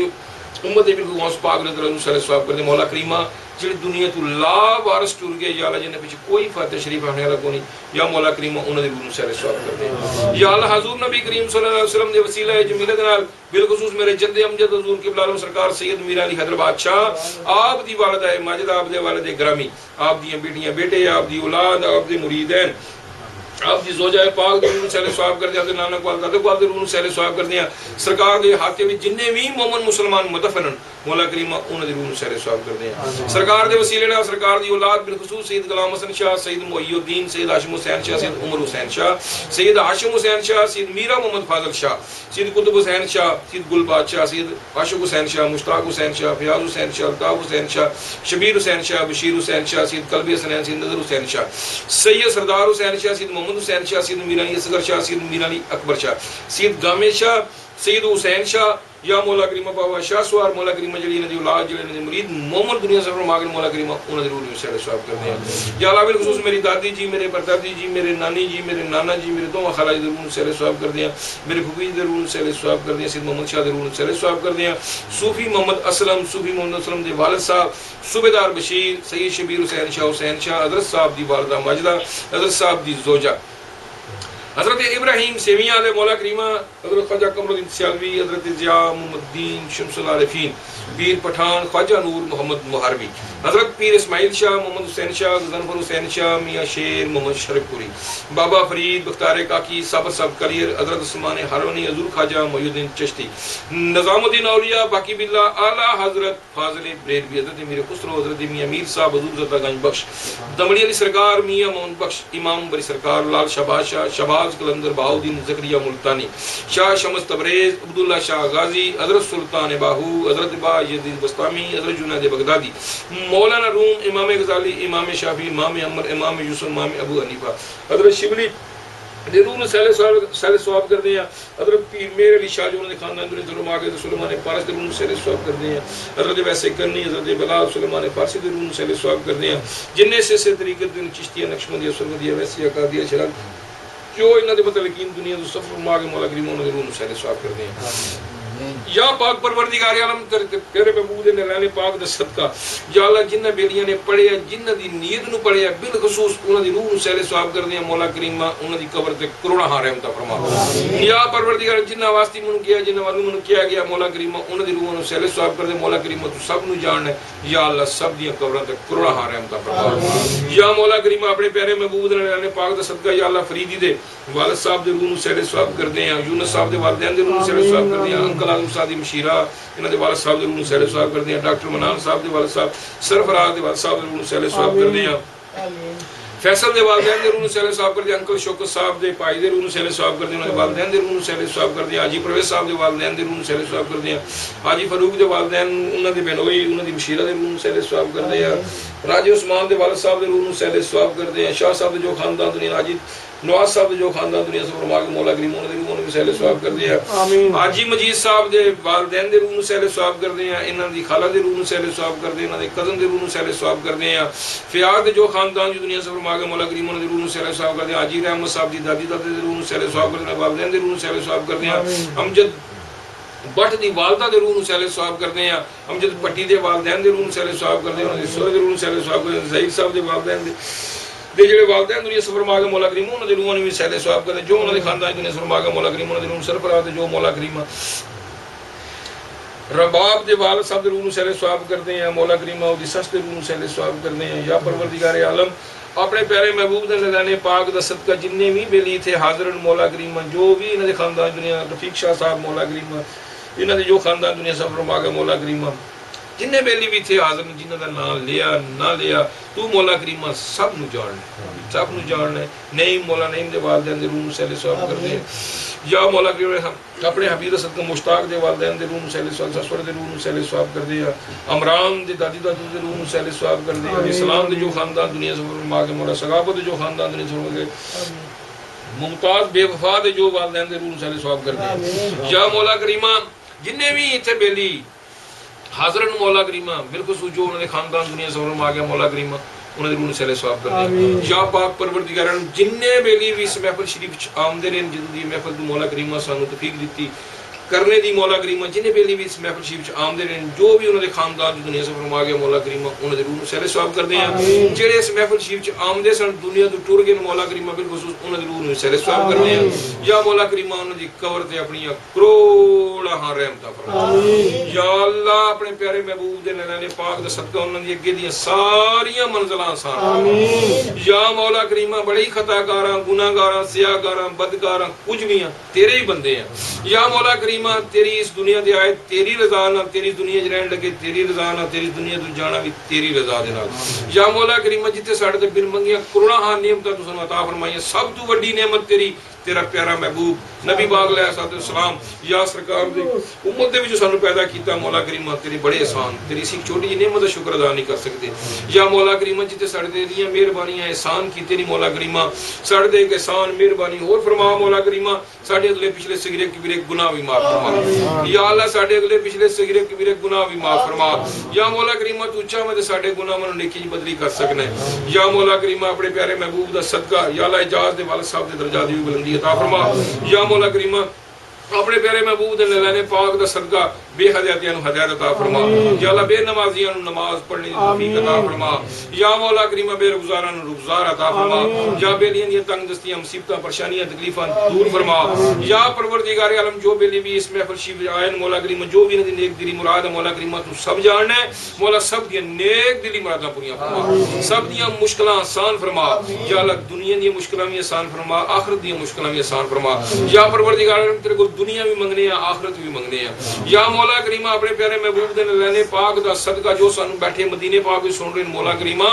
امت بالکل اس پاک نے درود صلی اللہ کر دے مولا کریمہ جڑی دنیا تو لا وارث ٹر گئے یا اللہ جن پیچھے کوئی فاتح شریف آنے والا کو نہیں یا مولا کریمہ انہاں دی روح صلی اللہ کر دے یا اللہ حضور نبی کریم صلی اللہ علیہ وسلم دے وسیلہ جمیلہ دے نال بالخصوص میرے جد امجد حضور قبلہ عالم سرکار سید میرا علی حیدر بادشاہ آپ دی والدہ ماجد آپ دے والد گرامی آپ دی بیٹیاں بیٹے آپ دی اولاد آپ دی مریدین آپ دی زوجہ پاک دی روح صلی اللہ کر دیا نانا کو دادا کو روح صلی اللہ کر دیا سرکار دے ہاتھے وچ جننے بھی مومن مسلمان مدفن مولا کریمہ انہاں دی روح صلی اللہ کر دیا سرکار دے وسیلے نال سرکار دی اولاد بالخصوص سید غلام حسن شاہ سید محی الدین سید ہاشم حسین شاہ سید عمر حسین شاہ سید ہاشم حسین شاہ سید میرا محمد فاضل شاہ سید قطب حسین شاہ سید گل بادشاہ سید عاشق حسین شاہ مشتاق حسین شاہ فیاض حسین شاہ الطاف حسین شاہ شبیر حسین شاہ بشیر حسین شاہ سید قلبی حسین سید نظر حسین شاہ سید سردار حسین شاہ سید محمد حسین شاہ سید میرانی اصغر شاہ سید میرانی اکبر شاہ سید گامے شاہ سید حسین شاہ یا مولا کریمہ بابا شاہ سوار مولا کریمہ جڑی انہاں دی اولاد جڑے انہاں دی مرید مومن دنیا سے فرما کے مولا کریمہ انہاں دی روح سے ثواب کر دے یا اللہ بالخصوص میری دادی جی میرے پردادی جی میرے نانی جی میرے نانا جی میرے دونوں خالہ دی روح سے ثواب کر دے میرے پھوپھی دی روح سے ثواب کر دے سید محمد شاہ دی روح سے ثواب کر دے صوفی محمد اسلم دے والد صاحب صوبیدار بشیر سید شبیر حسین شاہ حضرت صاحب دی والدہ ماجدہ حضرت صاحب دی زوجہ حضرت ابراہیم سیمیہ علیہ مولا کریمہ حضرت خواجہ قمر الدین سیالوی حضرت ضیاء محمد الدین شمس العارفین پیر پٹھان خواجہ نور محمد محاربی حضرت پیر اسماعیل شاہ محمد حسین شاہ غضنفر حسین شاہ میاں شیر محمد شرف پوری بابا فرید بختار کاکی صابر صاحب کلیر حضرت عثمان ہارونی حضور خواجہ محی الدین چشتی نظام الدین اولیاء باقی باللہ اعلیٰ حضرت فاضل بریلوی حضرت میر خسرو حضرت میاں میر صاحب حضور زدہ گنج بخش دمڑی علی سرکار میاں محمد بخش امام بری سرکار لال شہباز شاہ شہباز قلندر بہاؤدین زکریہ ملتانی شاہ شمس تبریز عبداللہ شاہ غازی حضرت سلطان باہو حضرت با یزید بسطامی حضرت جنید بغدادی مولانا روم امام غزالی امام شافعی امام عمر امام یوسف امام ابو حنیفہ حضرت شبلی درون سہل ثواب کر دیا حضرت پیر میر علی شاہ جو انہوں نے خاندان دنیا ظلم آگے سلیمان پارس درون سہل ثواب کر دیا حضرت ویسے کرنی حضرت بلال سلیمان فارسی درون سہل ثواب کر دیا جنہیں سے طریقت دن چشتیہ نقشبندیہ سرمدیہ ویسیہ قادیہ شران جو انہوں نے متعلقین دنیا تو سفر ماں کے مولا کریمہ انہوں نے درون سہل ثواب کر دیا یا پاک پروردگار عالم تیرے محبوب دے نرائن پاک دا صدقہ یا اللہ جنہ بیلیاں نے پڑھے جنہ دی نیت نو پڑھے بالخصوص انہاں دی روح نو سہل ثواب کر دیا مولا کریمہ انہاں دی قبر تے کروڑا ہاں رحمتہ فرما یا پروردگار جنہ واسطی منو کیا جنہ والو منو کیا گیا مولا کریمہ انہاں دی روح نو سہل ثواب کر دے مولا کریمہ تو سب نو جان ہے یا اللہ سب دی قبراں تے کروڑا ہاں رحمتہ فرما یا مولا کریمہ اپنے پیارے محبوب دے نرائن پاک دا صدقہ یا اللہ فریدی دے والد صاحب دے روح نو سہل ثواب کر دے یونس صاحب دے والدین دے روح نو سہل ثواب کر دے انکل اعظم صاحب مشیرہ انہاں دے والد صاحب دے روح نو سہل ثواب کر دیا ڈاکٹر منان صاحب دے والد صاحب سرفراز دے والد صاحب دے روح نو سہل ثواب کر دیا فیصل دے والدین دے روح نو سہل ثواب کر دیا انکل شوکت صاحب دے پائی دے روح نو سہل ثواب کر دیا انہاں دے والدین دے روح نو سہل ثواب کر دیا حاجی پرویز صاحب دے والدین دے روح نو سہل ثواب کر دیا حاجی فاروق دے والدین انہاں دے بہنوئی انہاں دی مشیرہ دے روح نو سہل ثواب کر دیا راجی عثمان دے والد صاحب دے روح نو سہل ثواب کر دیا شاہ صاحب دے جو خاندان دنیا حاجی نواز صاحب جو خاندان دنیا سے فرما کے مولا کریم انہوں نے روح نو سہل ثواب کر دیا حاجی مجید صاحب دے والدین دے روح نو سہل ثواب کر دیا انہاں دی خالہ دے روح نو سہل ثواب کر دیا انہاں دے کزن دے روح نو سہل ثواب کر دیا فیاض دے جو خاندان جو دنیا سے فرما کے مولا کریم انہوں نے روح نو سہل ثواب کر دیا حاجی رحمت صاحب دی دادی دادے دے روح نو سہل ثواب کر دیا والدین دے روح نو سہل ثواب کر دیا امجد بٹ دی والدہ دے روح نو سہل ثواب کر دیا امجد پٹی دے والدین دے روح نو سہل ثواب کر دیا انہاں دے سورے دے روح نو سہل ثواب کر دیا ظہیر صاحب دے والدین دے جڑے والدین دنیا سے فرما کے مولا کریم انہوں نے روح نو سہل ثواب کر دیا جو انہوں نے خاندان دنیا سے فرما کے مولا کریم انہوں نے روح سرفراز دے جو مولا کریم رباب دے والد صاحب دے روح نو سہل ثواب کر دیا مولا کریم او دی سس دے روح نو سہل ثواب کر دیا یا پروردگار عالم اپنے پیارے محبوب دے نذرانے پاک دا صدقہ جننے بھی بیلی تھے حاضر مولا کریم جو بھی انہاں دے خاندان دنیا رفیق شاہ صاحب مولا کریم انہاں دے جو خاندان دنیا سے فرما کے مولا کریم جنہیں بیلی بھی تھے حاضر جنہ دا نام لیا نہ لیا تو مولا کریمہ سب نو جان ہے نعیم مولا نعیم دے والدین دے روح نو سہل ثواب کر دے یا مولا کریم اپنے حبیب صدقہ مشتاق دے والدین دے روح نو سہل ثواب سسور دے روح نو سہل ثواب کر دے عمران دے دادی دادو دے روح نو سہل ثواب کر دے اسلام دے جو خاندان دنیا سے فرما کے مولا ثقافت دے جو خاندان دنیا سے فرما کے ممتاز بے وفا دے جو والدین دے روح نو سہل ثواب کر دے یا مولا کریمہ جنہیں بھی اتھے بیلی حاضرن مولا کریمہ بالخصوص جو انہوں نے خاندان دنیا سے فرما گیا مولا کریمہ انہوں نے روح سہل ثواب کر دیا یا پاک پروردگار جننے بیلی بھی اس محفل شریف آمدے رہن جدو دی محفل تو مولا کریمہ سانو توفیق دیتی کرنے دی مولا کریمہ جنہیں بیلی بھی اس محفل شریف آمدے رہے جو بھی انہوں نے خاندان دنیا سے فرما گیا مولا کریمہ انہوں نے روح سہل ثواب کر دیا جڑے اس محفل شریف آمدے سن دنیا تو ٹر گئے مولا کریمہ بالخصوص انہوں نے روح سہل ثواب کر دیا یا مولا کریمہ انہوں دی قبر تے اپنی کروڑا ہاں رحمتہ فرما یا اللہ اپنے پیارے محبوب دے نعرہ پاک دا صدقہ انہوں نے اگے دیاں ساریاں منزلاں آسان یا مولا کریمہ بڑے ہی خطا کاراں گناہ گاراں سیاہ گاراں بدکاراں کچھ بھی ہیں تیرے ہی بندے ہیں یا مولا کریمہ تیری اس دنیا دے آئے تیری رضا نہ تیری دنیا چ رہن لگے تیری رضا نہ تیری دنیا تو جانا بھی تیری رضا دے نال یا مولا کریمہ جتے ساڈے تے بن منگیاں کروڑاں ہاں نعمتاں تو سانوں عطا فرمائیاں سب تو وڈی نعمت تیری تیرا پیارا محبوب نبی پاک علیہ السلام یا سرکار دی امت دے وچ سانوں پیدا کیتا مولا کریمہ تیری بڑے احسان تیری سی چھوٹی جی نعمت دا شکر ادا نہیں کر سکتے یا مولا کریمہ جتے ساڈے تے دیاں مہربانیاں احسان کیتے نہیں مولا کریمہ ساڈے تے احسان مہربانی اور فرما مولا کریمہ ساڈے اگلے پچھلے صغیرے کبیرے گناہ بھی معاف فرما یا اللہ ساڈے اگلے پچھلے صغیرے کبیرے گناہ بھی معاف فرما یا مولا کریمہ تو اچھا میں تے ساڈے گناہ منوں نیکی وچ بدلی کر سکنا یا مولا کریمہ اپنے پیارے محبوب دا صدقہ یا اللہ اجاز دے والد صاحب دے درجات دی بلندی عطا فرما یا مولا کریمہ اپنے پیارے محبوب دے نعرہ پاک دا صدقہ بے ہدایتیاں نو ہدایت عطا فرما یا اللہ بے نمازیاں نو نماز پڑھنے دی توفیق عطا فرما یا مولا کریمہ بے روزگاراں نو روزگار عطا فرما یا بیلیاں دی تنگ دستیاں مصیبتاں پریشانیاں تکلیفاں دور فرما یا پروردگار عالم جو بیلی بھی اس محفل شریف آئے مولا کریمہ جو بھی انہاں دی نیک دلی مراد ہے مولا کریمہ تو سب جاننا ہے مولا سب دی نیک دلی مراداں پوریاں فرما سب دی مشکلاں آسان فرما یا اللہ دنیا دی مشکلاں بھی آسان فرما آخرت دی مشکلاں بھی آسان فرما یا پروردگار عالم تیرے کو دنیا بھی منگنے ہیں آخرت بھی منگنے ہیں یا مولا کریمہ اپنے پیارے محبوب دے نعرہ پاک دا صدقہ جو سانو بیٹھے مدینے پاک وچ سن رہے مولا کریمہ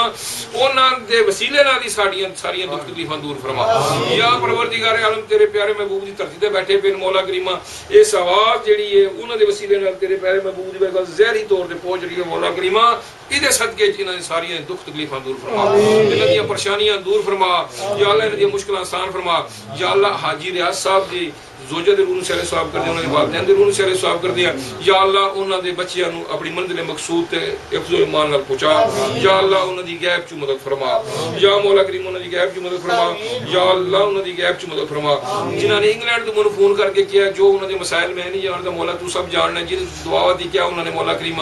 انہاں دے وسیلے نال ہی ساریاں دکھ تکلیفاں دور فرما یا پروردگار عالم تیرے پیارے محبوب دی دھرتی تے بیٹھے پے مولا کریمہ اس آواز جڑی ہے انہاں دے وسیلے نال تیرے پیارے محبوب دی بارگاہ ظاہری طور تے پہنچ رہی ہے مولا کریمہ ادے صدقے انہاں دی ساریاں دکھ تکلیفاں دور فرما انہاں دی پریشانیاں دور فرما یا اللہ انہاں دی مشکلاں آسان فرما یا اللہ حاجی ریاض صاحب دی زوجہ دے روح سہل ثواب کر دے انہاں دے والدین دے روح سہل ثواب کر دے یا اللہ انہاں دے بچیاں نو اپنی منزل مقصود تے حفظ و ایمان نال پہنچا یا اللہ انہاں دی غیب چ مدد فرما یا مولا کریم انہاں دی غیب چ مدد فرما یا اللہ انہاں دی غیب چ مدد فرما جنہاں نے انگلینڈ تو من فون کر کے کیا جو انہاں دے مسائل میں نہیں جاندا مولا تو سب جاننا جن دعا دی کیا انہاں نے مولا کریم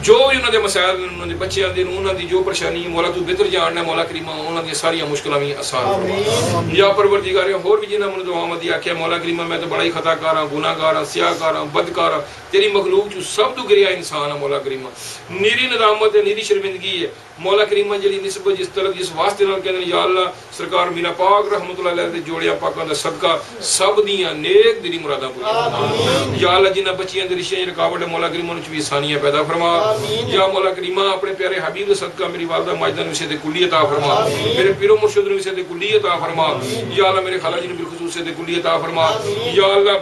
جو بھی انہاں دے مسائل انہاں دے بچیاں دے انہاں دی جو پریشانی مولا تو بہتر جاننا ہے مولا کریم انہاں دی ساری مشکلاں بھی آسان فرما یا پروردگار اور بھی جنہاں من دعاواں دی آکھیا مولا کریم میں تو بڑا ہی خطا کار ہاں گناہ گار ہاں سیاہ کار ہاں بدکار ہاں تیری مخلوق جو سب تو گریا انسان ہے مولا کریم نیری ندامت ہے نیری شرمندگی ہے مولا کریم جڑی نسبت جس طرح جس واسطے نال کہندے یا اللہ سرکار میرا پاک رحمت اللہ علیہ دے جوڑیا پاکاں دا صدقہ سب دیاں نیک دلی مراداں پوریاں فرما یا اللہ جنہاں بچیاں دے رشتیاں رکاوٹ ہے مولا کریم ان وچ بھی آسانیاں پیدا فرما یا مولا کریم اپنے پیارے حبیب دا صدقہ میری والدہ ماجدہ نو وسعت کلی عطا فرما میرے پیر و مرشد نو وسعت کلی عطا فرما یا اللہ میرے خالہ جی نو بالخصوص وسعت کلی عطا فرما یا اللہ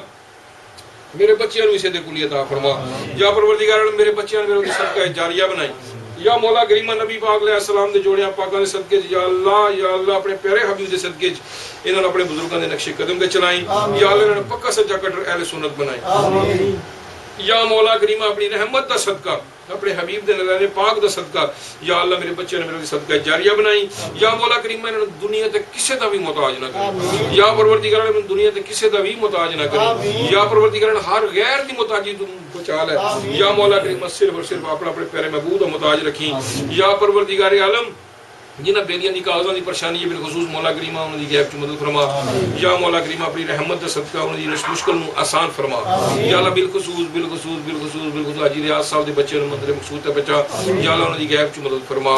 میرے بچیاں نو وسعت کلی عطا فرما یا پروردگار میرے بچیاں نے میرے صدقہ جاریہ بنائی یا مولا کریم نبی پاک علیہ السلام دے جوڑیاں پاکاں دے صدقے یا اللہ اپنے پیارے حبیب دے صدقے انہاں نے اپنے بزرگاں دے نقش قدم تے چلائیں یا اللہ انہاں نے پکا سچا کٹر اہل سنت بنائیں یا مولا کریم اپنی رحمت دا صدقہ اپنے حبیب دے نعرہ پاک دا صدقہ یا اللہ میرے بچے نے میرے صدقہ جاریہ بنائی یا مولا کریم انہاں دنیا تے کسے دا بھی محتاج نہ کرے یا پروردگار نے دنیا تے کسے دا بھی محتاج نہ کرے یا پروردگار نے ہر غیر دی محتاجی تو بچا لے یا مولا کریم صرف اور صرف اپنے پیارے محبوب دا محتاج رکھیں یا پروردگار عالم جنہاں بیلیاں دی کاغذاں دی پریشانی ہے بالخصوص مولا کریم انہاں دی غیب چ مدد فرما یا مولا کریم اپنی رحمت دا صدقہ انہاں دی مشکل نو آسان فرما یا اللہ بالخصوص حاجی ریاض صاحب دے بچے نو منزل مقصود تے پہنچا یا اللہ انہاں دی غیب چ مدد فرما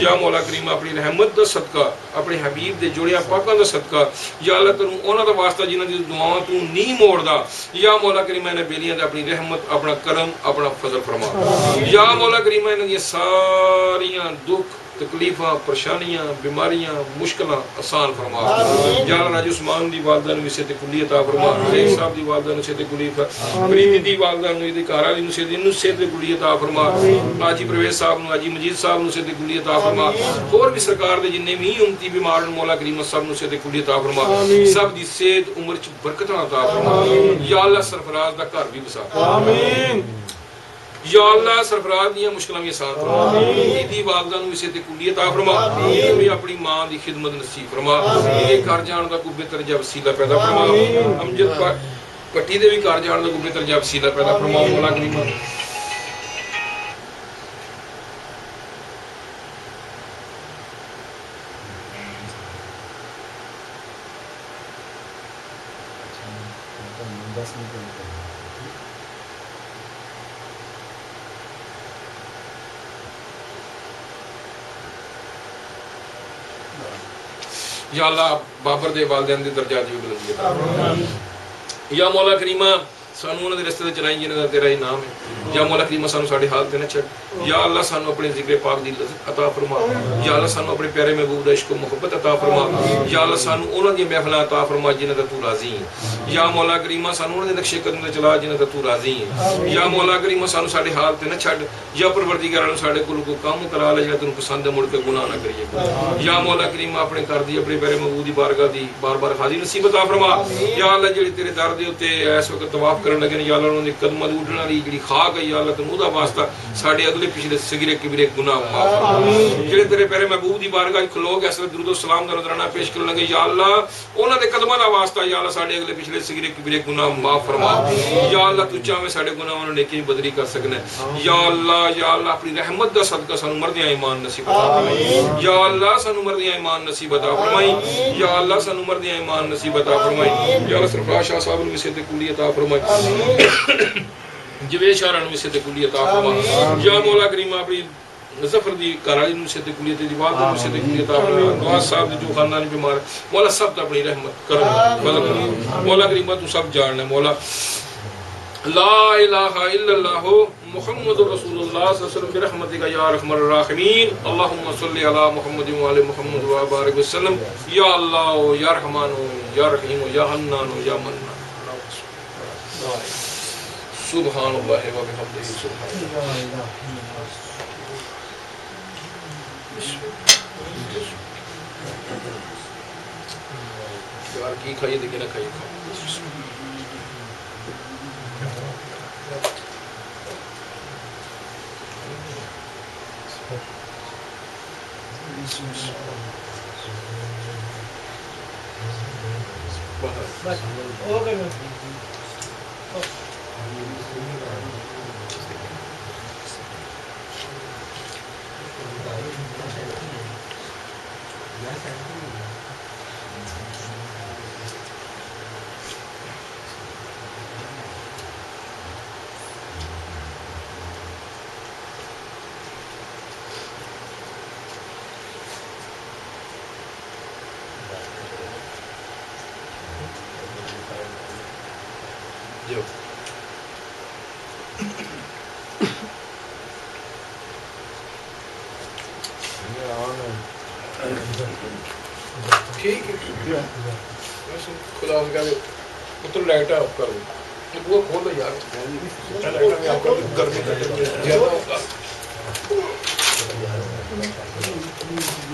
یا مولا کریم اپنی رحمت دا صدقہ اپنے حبیب دے جوڑیاں پاکاں دا صدقہ یا اللہ تنوں انہاں دا واسطہ جنہاں دی دعاواں تو نہیں موڑدا یا مولا کریم نے بیلیاں تے اپنی رحمت اپنا کرم اپنا فضل فرما یا مولا کریم انہاں دی ساریاں دکھ تکلیفاں پریشانیاں بیماریاں مشکلاں آسان فرما یا اللہ راج عثمان دی والدہ نو وسعت کلی عطا فرما شیخ صاحب دی والدہ نو وسعت کلی فریدی دی والدہ نو دی گھر والی نو وسعت کلی عطا فرما حاجی پرویز صاحب نو حاجی مجید صاحب نو وسعت کلی عطا فرما اور بھی سرکار دے جننے بھی امتی بیمار مولا کریم صاحب نو وسعت کلی عطا فرما سب دی صحت عمر چ برکتاں عطا فرما یا اللہ سرفراز دا گھر بھی بسا آمین یا اللہ سرفراز دیاں مشکلاں بھی آسان فرما دی والدہ نو وسعت کلی عطا فرما بھی اپنی ماں دی خدمت نصیب فرما یہ گھر جان دا کوئی بہتر جا وسیلہ پیدا فرما امجد پٹی دے بھی گھر جان لگو بہتر جا وسیلہ پیدا فرماؤ مولا کریم یا اللہ بابر دے والدین دے درجات بھی بلندی عطا یا مولا کریمہ سانو انہاں دے رستے تے چلائی جنہاں دا تیرا ہی نام ہے یا مولا کریمہ سانو ساڈے حال تے نہ چھڈ یا اللہ سانو اپنے ذکر پاک دی لذت عطا فرما یا اللہ سانو اپنے پیارے محبوب دا عشق و محبت عطا فرما یا اللہ سانو انہاں دی محفلاں عطا فرما جنہاں دا تو راضی ہے یا مولا کریمہ سانو انہاں دے نقشے قدم تے چلا جنہاں دا تو راضی ہے یا مولا کریمہ سانو ساڈے حال تے نہ چھڈ یا پروردگار ساڈے کول کو کام کرا لے جا تینوں پسند مڑ کے گناہ نہ کریے یا مولا کریمہ اپنے گھر دی اپنے پیارے محبوب دی بارگاہ دی بار بار حاضری نصیب عطا فرما یا اللہ جڑی تیرے در دے اوتے اس وقت طواف کرن لگے یا اللہ انہاں دے قدماں دے اٹھن والی جڑی خاک ہے یا اللہ تینوں دا واسطہ ساڈے اگلے پچھلے صغیرے کبیرے گناہ معاف فرما جڑے تیرے پیارے محبوب دی بارگاہ وچ کھلو کے اس وقت درود و سلام دا نذرانہ پیش کرن لگے یا اللہ انہاں دے قدماں دا واسطہ یا اللہ ساڈے اگلے پچھلے صغیرے کبیرے گناہ معاف فرما یا اللہ تو چاہے ساڈے گناہاں نوں نیکی بدلی کر سکنا یا اللہ اپنی رحمت دا صدقہ سانوں مردیاں ایمان نصیب عطا فرمائی یا اللہ سانوں مردیاں ایمان نصیب عطا فرمائی یا اللہ سانوں مردیاں ایمان نصیب عطا فرمائی یا اللہ سرفراز شاہ صاحب نوں وسعت کلی عطا فرمائی جوید شاہ نوں وسعت کلی عطا فرمائی یا مولا کریم اپنی ظفر دی کرالی نوں وسعت کلی دی والد نوں وسعت کلی عطا فرمائی نواز صاحب دی جو خاندان بیمار مولا سب تے اپنی رحمت کرم فضل مولا کریم تو سب جاننا مولا لا الہ الا اللہ محمد رسول اللہ صلی اللہ علیہ وسلم برحمتک یا ارحم الراحمین اللہم صلی علی محمد و علی محمد و بارک وسلم یا اللہ یا رحمان یا رحیم یا حنان یا منان سبحان اللہ و بحمدہ سبحان اللہ یار کی کھائیے دیکھیں نہ کھائیے ٹھیک ہے خدا سے کہہ دے پتر لائٹ آف کر دو وہ کھول دو یار گرمی زیادہ ہوگا